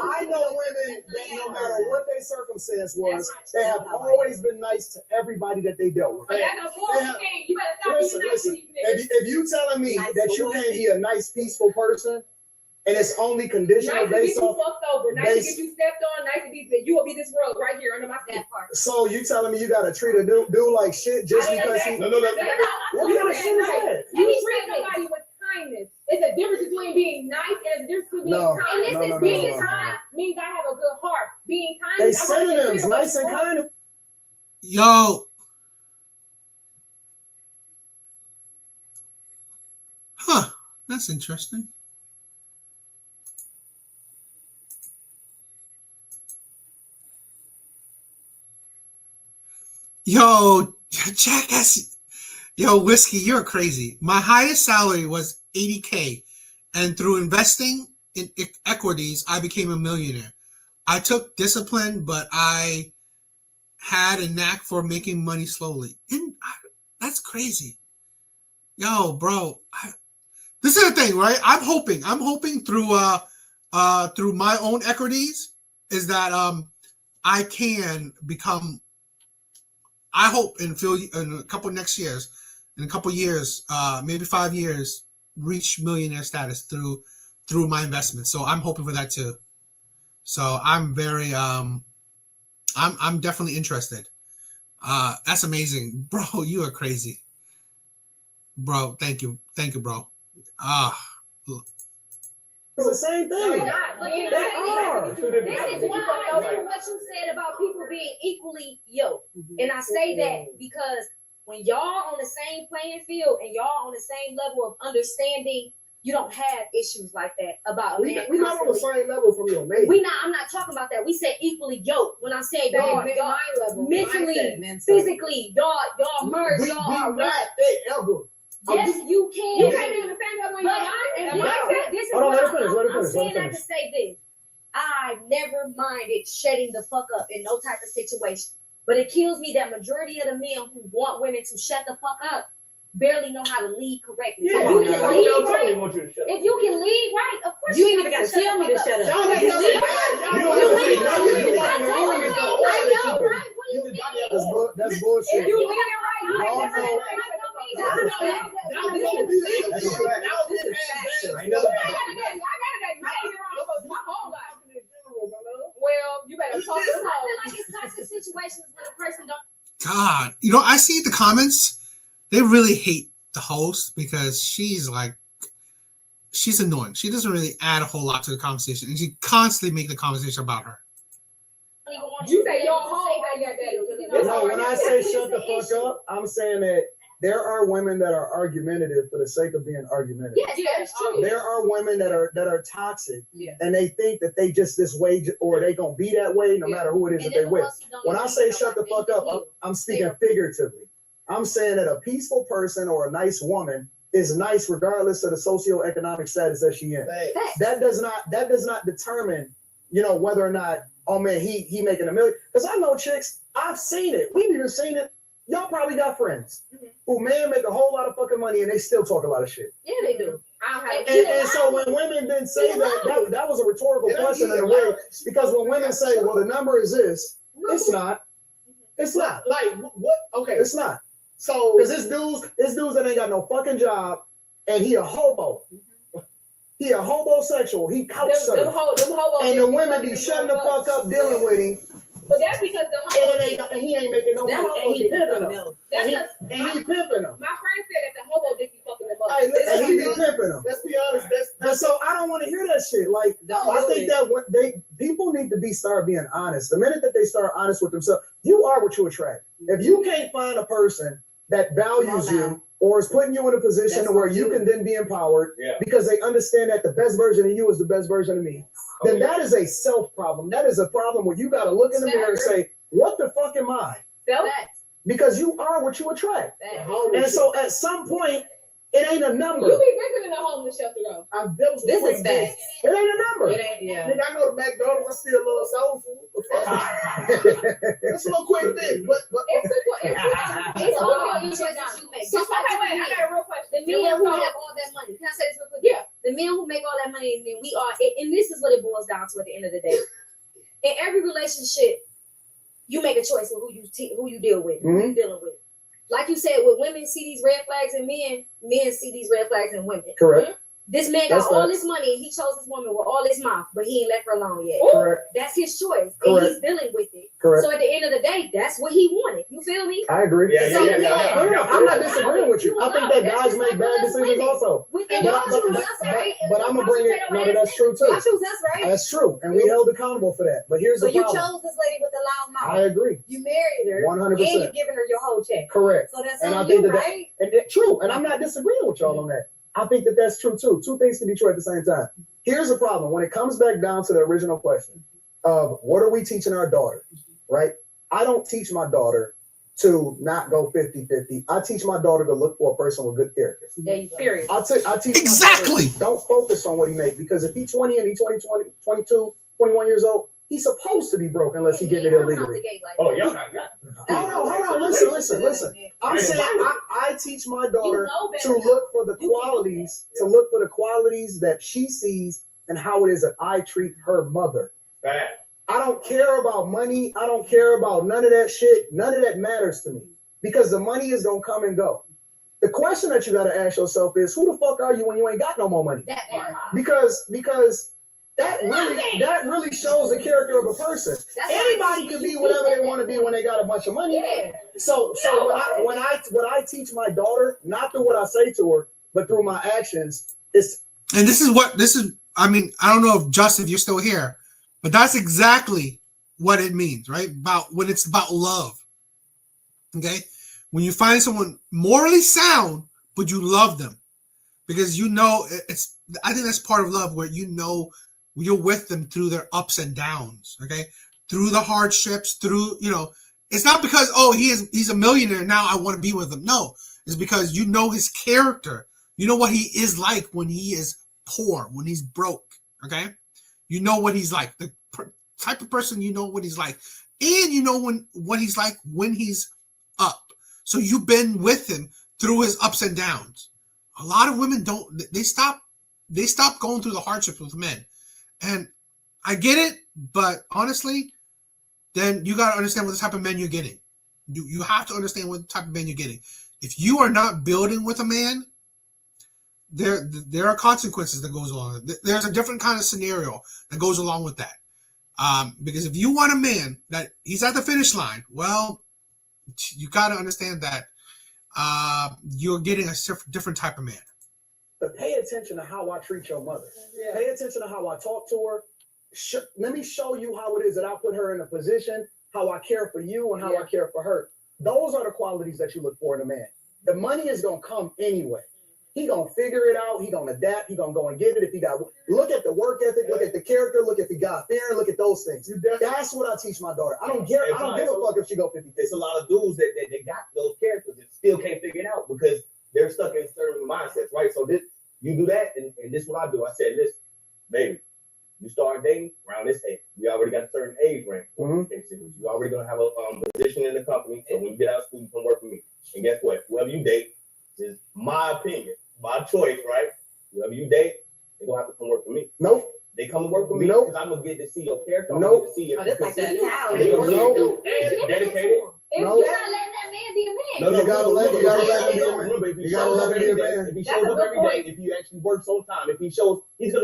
I know women that no matter what their circumstance was, they have always been nice to everybody that they dealt with. Listen. If you telling me that you can't be a nice, peaceful person, and it's only conditional based on fucked over, nice to get you stepped on, nice to be you will be this world right here under my step part. So you telling me you gotta treat a dude like shit just because he No. You treat somebody with kindness. It's a difference between being nice and a difference between being kind. Being kind means I have a good heart. Being kind. They synonyms, nice and kind. Yo, Huh. That's interesting. Yo, Jackass. Yo, Whiskey, you're crazy. My highest salary was $80K. And through investing in equities, I became a millionaire. I took discipline, but I had a knack for making money slowly. And that's crazy. Yo, bro. This is the thing, right? I'm hoping through my own equities is that I can become, I hope in a couple years, maybe 5 years, reach millionaire status through my investments. So I'm hoping for that too. So I'm very I'm definitely interested. That's amazing, bro. You are crazy, bro. Thank you, bro. It's the same thing. This is why I know what you said about people being equally yoked. And I say that because when y'all on the same playing field and y'all on the same level of understanding, you don't have issues like that about we not on the same level from your mate. I'm not talking about that. We said equally yoked. When I say y'all mentally, physically, y'all merge, y'all are not that ever. Yes, you can. You can't be on the same level in your mind. And this is what I'm saying that to say this. I never minded shutting the fuck up in no type of situation. But it kills me that majority of the men who want women to shut the fuck up barely know how to lead correctly. Yeah, if you can lead right, of course you ain't even got to tell me to shut up. I know, right? That's bullshit. If you lead it right, you ain't never well, you better talk to her. Like it's toxic situations when a person don't. God, I see the comments. They really hate the host because she's annoying. She doesn't really add a whole lot to the conversation, and she constantly make the conversation about her. You say your whole No, when I say shut the fuck up, I'm saying that there are women that are argumentative for the sake of being argumentative. Yes, that's true. There are women that are toxic, and they think that they just this way or they gonna be that way no matter who it is that they with. When I say shut the fuck up, I'm speaking figuratively. I'm saying that a peaceful person or a nice woman is nice regardless of the socioeconomic status that she in. That does not determine, whether or not, oh man, he making $1 million. Because I know chicks, I've seen it. We've even seen it. Y'all probably got friends who man make a whole lot of fucking money and they still talk a lot of shit. Yeah, they do. And so when women then say that was a rhetorical question in a way, because when women say, well, the number is this, it's not. It's not. Like what? Okay, it's not. So because this dude that ain't got no fucking job and he a hobo. He a homosexual. He couch surfs. And the women be shutting the fuck up dealing with him. But that's because and he ain't making no money. And he pimping them. And he pimping them. My friend said that the hobo dick be fucking them up. And he be pimping them. Let's be honest. And so I don't want to hear that shit. Like I think that people need to start being honest. The minute that they start honest with themselves, you are what you attract. If you can't find a person that values you or is putting you in a position where you can then be empowered because they understand that the best version of you is the best version of me, then that is a self problem. That is a problem where you got to look in the mirror and say, what the fuck am I? Because you are what you attract. And so at some point, it ain't a number. You be visiting a homeless shelter though. This is bad. It ain't a number. Nigga, I go to McDonald's, I see a little soul food. That's a little quick thing, but it's all the choices you make. So wait, I got a real question. The men who have all that money. Can I say this real quick? Yeah. The men who make all that money, and then we are, and this is what it boils down to at the end of the day. In every relationship, you make a choice of who you deal with, who you dealing with. Like you said, when women see these red flags in men, men see these red flags in women. Correct. This man got all this money and he chose this woman with all his mouth, but he ain't left her alone yet. Correct. That's his choice. Correct. And he's dealing with it. Correct. So at the end of the day, that's what he wanted. You feel me? I agree. Yeah. I'm not disagreeing with you. I think that guys make bad decisions also. But I'm gonna bring it. No, that's true too. That's true, and we held accountable for that. But here's the problem. So you chose this lady with the loud mouth. I agree. You married her. 100%. And you're giving her your whole check. Correct. So that's and on I think you, that right? And true. And I'm not disagreeing with y'all on that. I think that that's true too. Two things can be true at the same time. Here's the problem. When it comes back down to the original question of what are we teaching our daughter, right? I don't teach my daughter to not go 50-50. I teach my daughter to look for a person with good character. Period. I teach Exactly. My daughter, don't focus on what he makes, because if he's 20 and he's 22, 21 years old, he's supposed to be broke unless he getting it illegally. Oh, y'all not. Hold on. Listen. I'm saying I teach my daughter to look for the qualities, that she sees and how it is that I treat her mother. Bad. I don't care about money. I don't care about none of that shit. None of that matters to me, because the money is gonna come and go. The question that you gotta ask yourself is, who the fuck are you when you ain't got no more money? Because that really shows the character of a person. Anybody can be whatever they want to be when they got a bunch of money. So when I teach my daughter, not through what I say to her, but through my actions, and this is. I mean, I don't know if Justin, if you're still here, but that's exactly what it means, right? When it's about love. Okay, when you find someone morally sound, but you love them, because you know it's. I think that's part of love, where you know you're with them through their ups and downs. Okay, through the hardships, through it's not because he's a millionaire now I want to be with him. No, it's because you know his character. You know what he is like when he is poor, when he's broke. Okay, you know what he's like, the type of person. You know what he's like, and you know what he's like when he's up. So you've been with him through his ups and downs. A lot of women don't. They stop going through the hardships with men, and I get it. But honestly, then you got to understand what type of men you're getting. You have to understand what type of men you're getting. If you are not building with a man, there are consequences that goes along. There's a different kind of scenario that goes along with that. Because if you want a man that he's at the finish line, well, you got to understand that you're getting a different type of man. But pay attention to how I treat your mother. Yeah. Pay attention to how I talk to her. Let me show you how it is that I put her in a position, how I care for you and how I care for her. Those are the qualities that you look for in a man. The money is going to come anyway. He gonna figure it out. He gonna adapt. He gonna go and get it. If he got, look at the work ethic, look at the character, look if he got fear, look at those things. That's what I teach my daughter. I don't give a fuck if she go 50. It's a lot of dudes that they got those characters and still can't figure it out because they're stuck in certain mindsets, right? So you do that, and this is what I do. I said, listen, baby, you start dating around this age. We already got a certain age range. Okay, so you already gonna have a position in the company. So when you get out of school, you can work for me. And guess what? Whoever you date is my opinion. My choice, right? Whoever you date, they're gonna have to come work for me. Nope. They come and work for me because I'm gonna get to see your character. Nope. See your Dedicated. No. You're not letting that man be a man. No, you gotta let him be a man. If he shows up every day, if he shows up every day, if he actually works on time, if he's gonna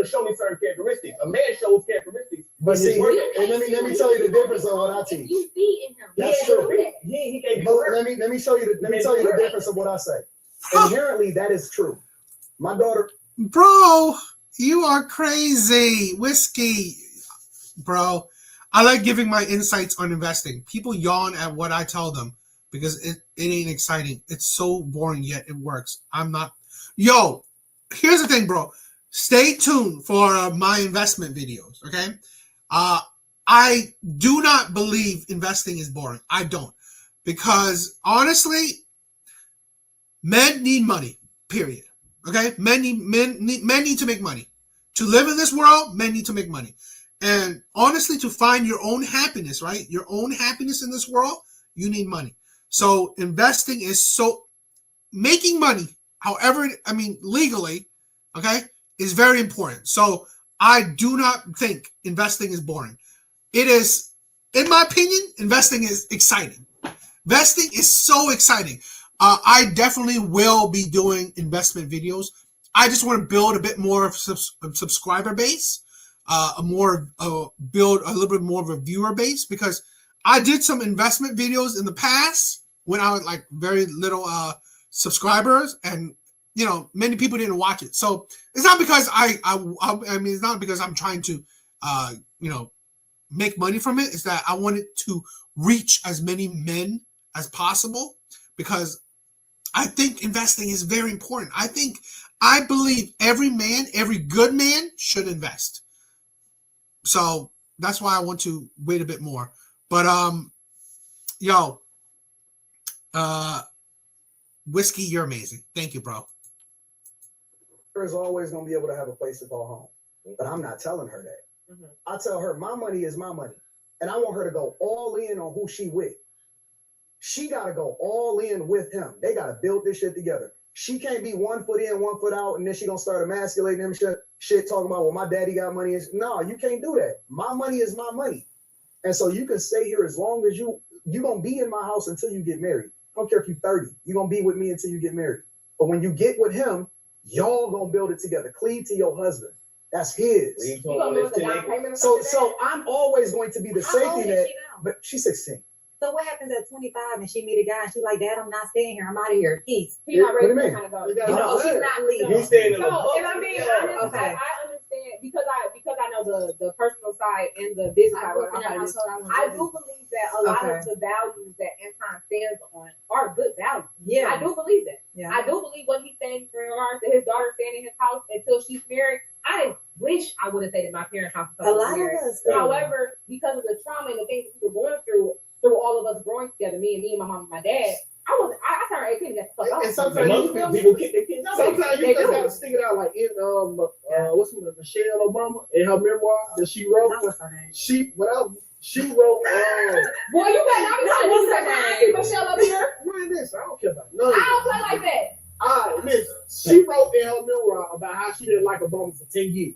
show me certain characteristics. A man shows characteristics. But see, and let me tell you the difference of what I teach. You feeding him. That's true. He can't be. But let me tell you the difference of what I say. Inherently, that is true. My daughter, bro, you are crazy. Whiskey, bro. I like giving my insights on investing. People yawn at what I tell them because it ain't exciting. It's so boring, yet it works. I'm not. Yo, here's the thing, bro. Stay tuned for my investment videos, okay? I do not believe investing is boring. I don't. Because, honestly, men need money, period. Okay? Men need to make money. To live in this world, men need to make money. And honestly, to find your own happiness, right? Your own happiness in this world, you need money. So investing is making money, legally, okay, is very important. So I do not think investing is boring. It is, in my opinion, investing is exciting. Investing is so exciting. I definitely will be doing investment videos. I just want to build a bit more of a subscriber base, build a little bit more of a viewer base, because I did some investment videos in the past when I was like very little subscribers, and many people didn't watch it. So it's not because it's not because I'm trying to make money from it. It's that I wanted to reach as many men as possible, because I think investing is very important. I think I believe every man, every good man should invest. So that's why I want to wait a bit more. But Whiskey, you're amazing. Thank you, bro. Is always gonna be able to have a place to call home, but I'm not telling her that. I tell her my money is my money, and I want her to go all in on who she with. She got to go all in with him. They got to build this shit together. She can't be 1 foot in, 1 foot out, and then she gonna start emasculating him shit talking about, well, my daddy got money. No, you can't do that. My money is my money, and so you can stay here as long as you gonna be in my house until you get married. I don't care if you're 30. You're gonna be with me until you get married. But when you get with him, y'all gonna build it together. Cleave to your husband. That's his. So I'm always going to be the safety net. But she's 16. So what happens at 25 and she meet a guy and she's like, Dad, I'm not staying here. I'm out of here. Peace. He's not ready What do to you mean? kind of go. You know, she's not leaving. You staying in the No, if I'm being honest, Okay. I understand because I know the personal side and the business side. I do believe that a lot of the values that Anton stands on are good values. Yeah. I do believe that. Yeah. I do believe what he's saying in regards to his daughter staying in his house until she's married. I wish I would have stayed in my parents' house. A lot of us. However, because of the trauma and the things that we were going through all of us growing together, me, my mom, and my dad, I turned 18 and that's And sometimes people kick their kids out. sometimes you just gotta stick it out like in what's her name, Michelle Obama in her memoir that she wrote. What's her name? She wrote boy, you better not be trying to say my auntie Michelle up here. man, listen, I don't care about none I of don't this. play like that. All right, listen. She wrote in her memoir about how she didn't like Obama for 10 years.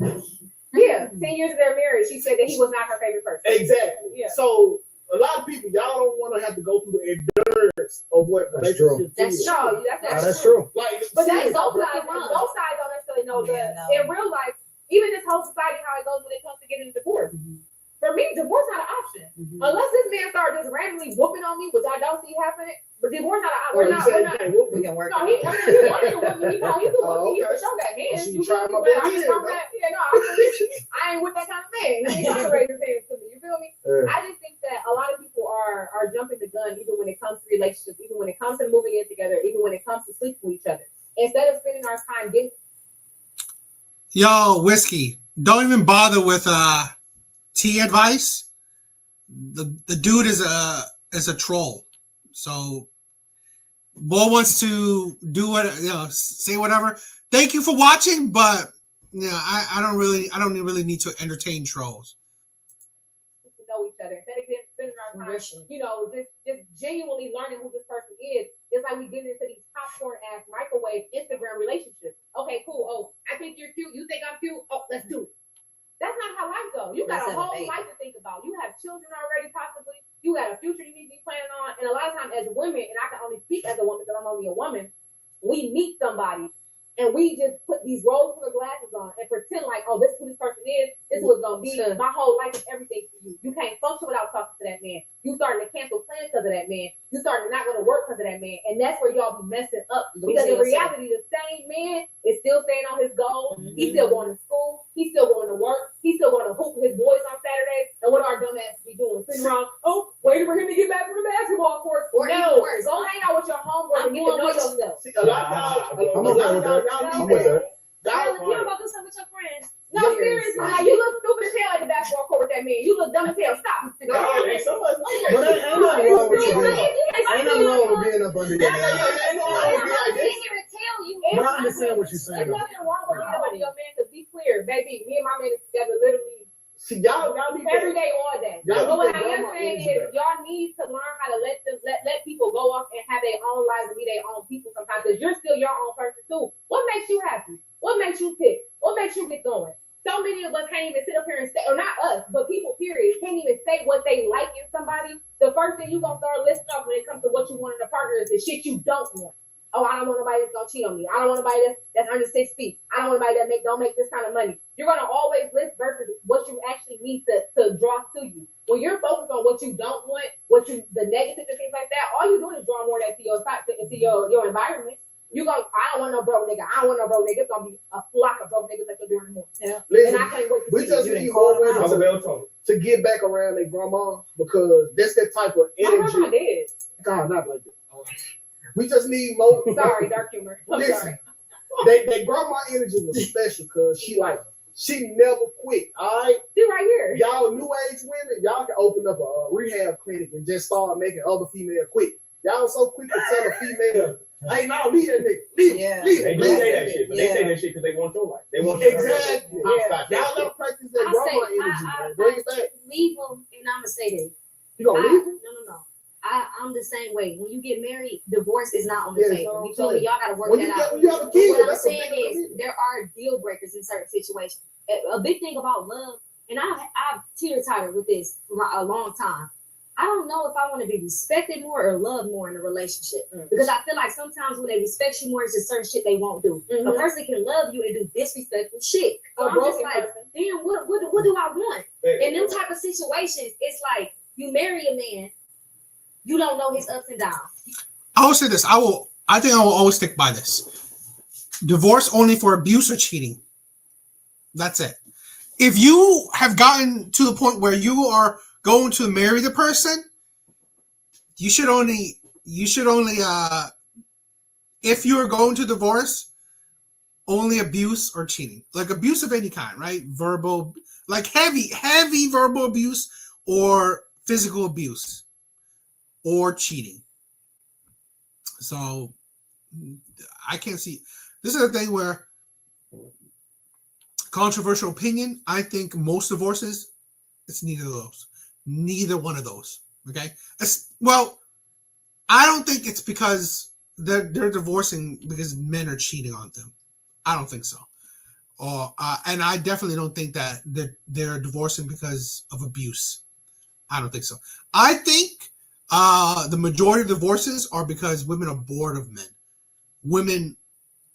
Yeah, 10 years of their marriage, she said that he was not her favorite person. Exactly. Yeah. So a lot of people, y'all don't want to have to go through the endurance of what That's true. relationships is. No, That's true. Like, But that's seriously, both sides. Both sides don't necessarily know Yeah, that no. in real life, even this whole society, how it goes when it comes to getting a divorce. For me, divorce not an option. Unless this man started just randomly whooping on me, which I don't see happening, but divorce not an option. Or you said, hey, what We can work. No, he wanted to whoop me. He could whoop me. He could show that man. She You tried feel my me? best But I just here, don't bro. have- yeah, no, I ain't with that kind of man. He ain't trying to raise his hands to me. You feel me? I just think that a lot of people are jumping the gun, even when it comes to relationships, even when it comes to moving in together, even when it comes to sleeping with each other. Instead of spending our time getting Whiskey, don't even bother with tea advice. The dude is a troll. So Bo wants to do what say whatever. Thank you for watching, but I don't really need to entertain trolls. to know each other. Instead of spending our time, just genuinely learning who this person is. It's like we get into these popcorn ass microwave Instagram relationships. Okay, cool. Oh, I think you're cute. You think I'm cute. Oh, let's do it. That's not how life goes. You got a whole life to think about. You have children already, possibly. You got a future you need to be planning on. And a lot of times as women, and I can only speak as a woman because I'm only a woman, we meet somebody and we just put these rose-colored glasses on and pretend like, oh, this is who this person is. This is what's going to be. My whole life is everything for you. You can't function without talking to that man. You starting to cancel plans because of that man. You starting to not go to work because of that man. And that's where y'all be messing up. Because in reality, the same man is still staying on his goals. He's still going to school. He's still going to work. He's still going to hoop with his boys on Saturdays. And what our dumb asses be doing? Sitting around, waiting for him to get back from the basketball court. Or no, go hang out with your homeboys and get to know yourself. see, a lot of y'all I'm need with that. that. You don't go do something with your friends. No, seriously, like, you look stupid as hell at the basketball court with that man. You look dumb as hell. Stop. No, ain't so much like that. But ain't nothing wrong with you ain't nothing wrong with being up under your man. I'm not sitting here to tell you. But I understand what you're saying. There's nothing wrong with being with your man. To be clear, baby, me and my man is together literally See, y'all be every day, all day. Y'all But what be I am saying is, y'all need to learn how to let people go off and have their own lives and be their own people sometimes. Because you're still your own person too. What makes you happy? What makes you tick? What makes you get going? So many of us can't even sit up here and say, or not us, but people, period, can't even say what they like in somebody. The first thing you're going to start listing up when it comes to what you want in a partner is the shit you don't want. Oh, I don't want nobody that's going to cheat on me. I don't want nobody that's under 6 feet. I don't want nobody that don't make this kind of money. You're going to always list versus what you actually need to draw to you. When you're focused on what you don't want, the negative and things like that, all you're doing is draw more of that to your side, to your environment. I don't want no broke nigga. I don't want no broke nigga. It's gonna be a flock of broke niggas that they're doing more. Yeah. Listen, and I can't wait to we see just you. need more women to get back around their grandma because that's that type of My energy. grandma did. God, not like that. We just need more. Sorry, dark humor. I'm Listen, sorry. They brought my energy was special because she never quit. All right, You right here. y'all new age women, y'all can open up a rehab clinic and just start making other female quit. Y'all so quick to tell a female, "Hey, no, leave that nigga, leave it, leave They it." do say that shit, but they say that shit because they want your life. They want Exactly. Yeah. Y'all gotta practice that I brought say, my energy, man. Bring it back. leave him, and I'm gonna say this. You gonna leave him? No. I'm the same way. When you get married, divorce is not on the Yeah, table. so You feel me? Y'all gotta work When that out. when you have a But kid, what I'm that's a saying big is commitment. there are deal breakers in certain situations. A big thing about love, and I've teeter-tottered with this for a long time. I don't know if I want to be respected more or loved more in a relationship. Because I feel like sometimes when they respect you more, it's just certain shit they won't do. A person can love you and do disrespectful shit. So I'm just like, damn, what do I want? In them type of situations, it's like you marry a man, you don't know his ups and downs. I will say this. I think I will always stick by this. Divorce only for abuse or cheating. That's it. If you have gotten to the point where you are going to marry the person, you should only if you're going to divorce, only abuse or cheating. Like abuse of any kind, right? Verbal, like heavy verbal abuse or physical abuse or cheating. So I can't see. This is a thing where controversial opinion. I think most divorces, it's neither of those. Neither one of those. Okay. Well, I don't think it's because they're divorcing because men are cheating on them. I don't think so. And I definitely don't think that they're divorcing because of abuse. I don't think so. I think the majority of divorces are because women are bored of men. Women,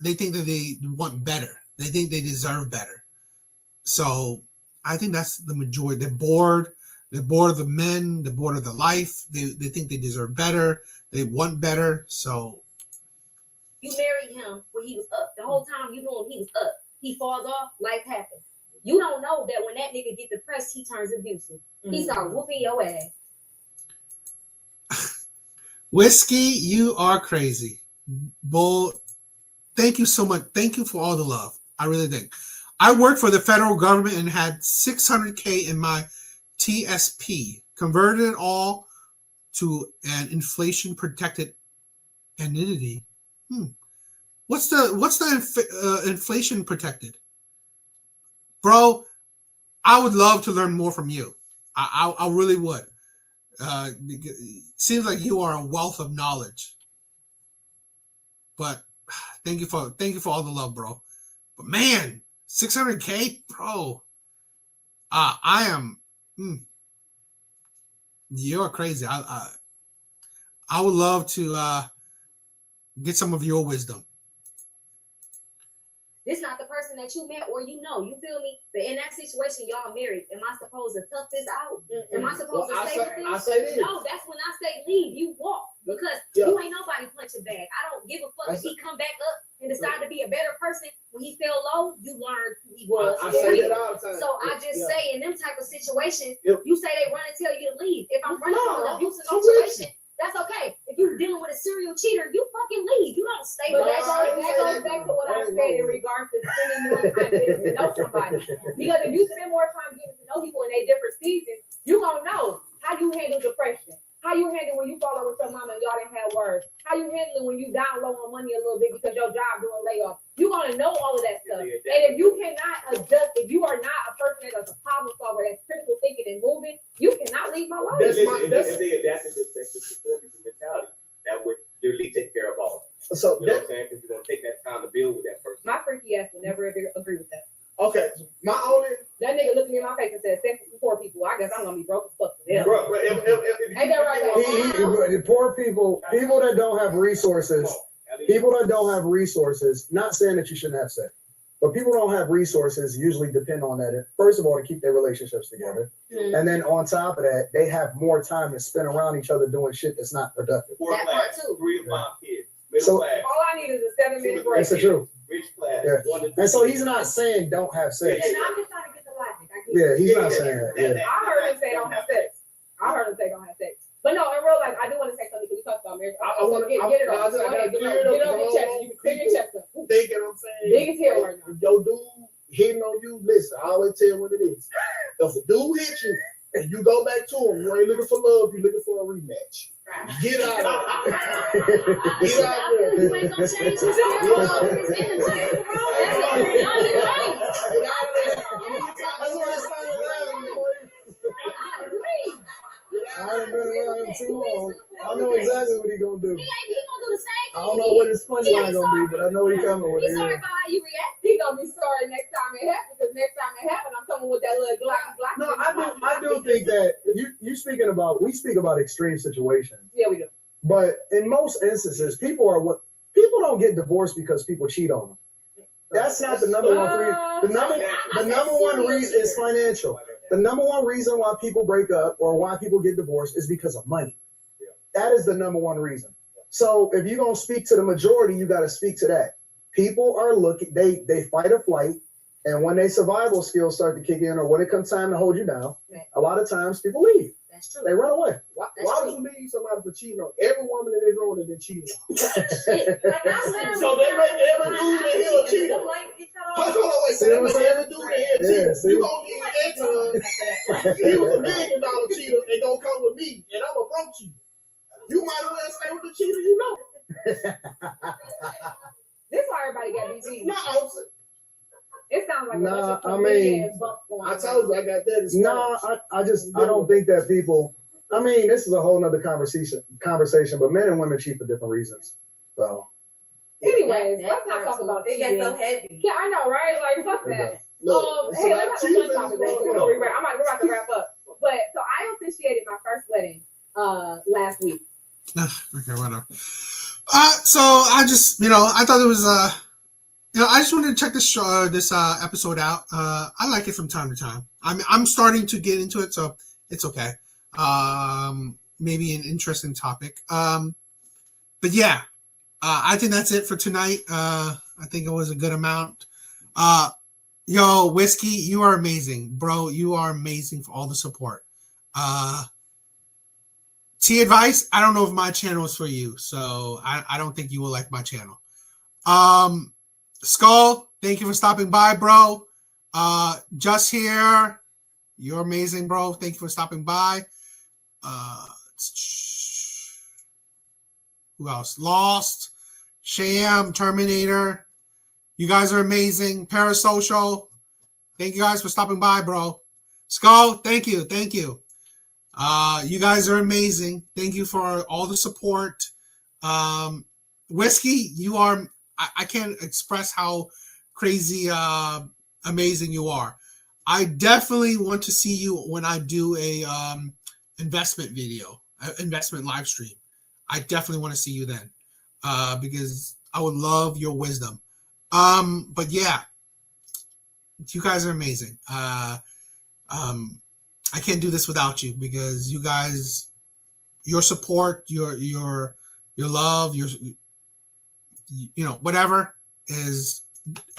they think that they want better. They think they deserve better. So I think that's the majority. They're bored. They're bored of the men. They're bored of the life. They think they deserve better. They want better. So you married him when he was up. The whole time you knew him, he was up. He falls off, life happens. You don't know that when that nigga get depressed, he turns abusive. He start whooping your ass. Whiskey, you are crazy. Bull, thank you so much. Thank you for all the love. I really think. I worked for the federal government and had $600K in my TSP. Converted it all to an inflation protected annuity. What's the inflation protected? Bro, I would love to learn more from you. I really would. Seems like you are a wealth of knowledge. But thank you for all the love, bro. But man, 600K, bro. I am. You're crazy. I would love to get some of your wisdom. This not the person that you met or you know. You feel me? But in that situation, y'all married. Am I supposed to tough this out? Am I supposed to stay with this? I say this. No, that's when I say leave. You walk because you ain't nobody punching bag. I don't give a fuck if he come back up and decide to be a better person. When he fell low, you learned who he was. I say that all the time. So I just say in them type of situations, you say they run and tell you to leave. If I'm running from an abusive situation, that's okay. If you're dealing with a serial cheater, you fucking leave. You don't stay with that. That goes back to what I said in regards to spending more time getting to know somebody. Because if you spend more time getting to know people in their different seasons, you're going to know how you handle depression. How you handle when you fall out with your mama and y'all didn't have words. How you handle when you down low on money a little bit because your job doing layoff. You're going to know all of that stuff. And if you cannot adjust, if you are not a person that's a problem solver, that's critical thinking and moving, you cannot leave my life. If they adapted to the support people mentality, that would literally take care of all. So you know what I'm saying? Because you're going to take that time to build with that person. My freaky ass will never agree with that. Okay, my only that nigga looked me in my face and said, "Sex for poor people." I guess I'm gonna be broke as fuck for them. Bro, ain't that right? The poor people that don't have resources, not saying that you shouldn't have sex, but people don't have resources usually depend on that. First of all, to keep their relationships together. And then on top of that, they have more time to spend around each other doing shit that's not productive. That part too. 3 or 5 kids. So all I need is a 7-minute break. That's the truth. Rich class. Yeah. And so he's not saying don't have sex. And I'm just trying to get the logic. Yeah, he's not saying that. Yeah. I heard him say don't have sex. But no, in real life, I do want to say something because we talked about marriage. I want to get it off. Go ahead, get it off your chest. You can clear your chest up. Thinking, I'm saying, Big as hell right now. If your dude hitting on you, listen, I always tell you what it is. If a dude hit you and you go back to him, you ain't looking for love, you looking for a rematch. Get out of there. Get out there. You ain't gonna change his energy. I haven't been around him too long. I know exactly what he's gonna do. He gonna do the same I don't know what his punchline gonna be, but I know he's coming with He's it. sorry about how you react. He gonna be sorry next time it happens, because next time it happens, I'm coming with that little glock. No, I do think that you speaking about, we speak about extreme situations, Yeah, we do. but in most instances, people don't get divorced because people cheat on them. That's not the number one reason. The number one reason is financial. The number one reason why people break up or why people get divorced is because of money. That is the number one reason. So if you're gonna speak to the majority, you got to speak to that. People are looking, they fight or flight, and when their survival skills start to kick in, or when it comes time to hold you down, a lot of times people leave. That's true. They run away. Why would you leave somebody for cheating on? Every woman in this room has been cheated on. So they make every dude in here a cheater. Hold on, wait. See what I'm saying? Every dude in here cheater. You gonna get that he was $1 million cheater and gonna come with me, and I'm a broke cheater. You might as well stay with the cheater you know. This why everybody got BG. No, It sounds like Nah, a I mean, I told you I got that. No, I don't think that people. I mean, this is a whole nother conversation. But men and women cheat for different reasons. So Anyways, let's not talk about They cheating. get so heavy. Yeah, I know, right? Like, fuck that. Look, Hey, let's have a fun topic real quick before we wrap. We're about to wrap up. But so I officiated my first wedding last week. Okay, whatever. So I just, I thought it was, I just wanted to check this episode out. I like it from time to time. I'm starting to get into it, so it's okay. Maybe an interesting topic. But yeah, I think that's it for tonight. I think it was a good amount. Yo, Whiskey, you are amazing, bro. You are amazing for all the support. T Advice, I don't know if my channel is for you, so I don't think you will like my channel. Skull, thank you for stopping by, bro. Just here, you're amazing, bro. Thank you for stopping by. Who else? Lost, Sham, Terminator. You guys are amazing. Parasocial, thank you guys for stopping by, bro. Skull, thank you. You guys are amazing. Thank you for all the support. Whiskey, you are, I can't express how crazy amazing you are. I definitely want to see you when I do a investment video, investment live stream. I definitely want to see you then because I would love your wisdom. But yeah, you guys are amazing. I can't do this without you because you guys, your support, your love, whatever is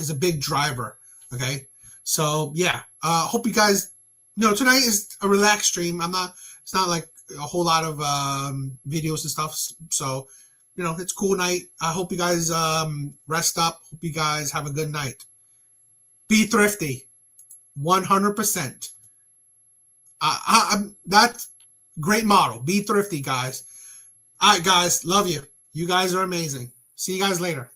a big driver. Okay. So yeah, hope you guys, tonight is a relaxed stream. It's not like a whole lot of videos and stuff. So, it's a cool night. I hope you guys rest up. Hope you guys have a good night. Be thrifty. 100%. That's great model. Be thrifty, guys. All right, guys. Love you. You guys are amazing. See you guys later.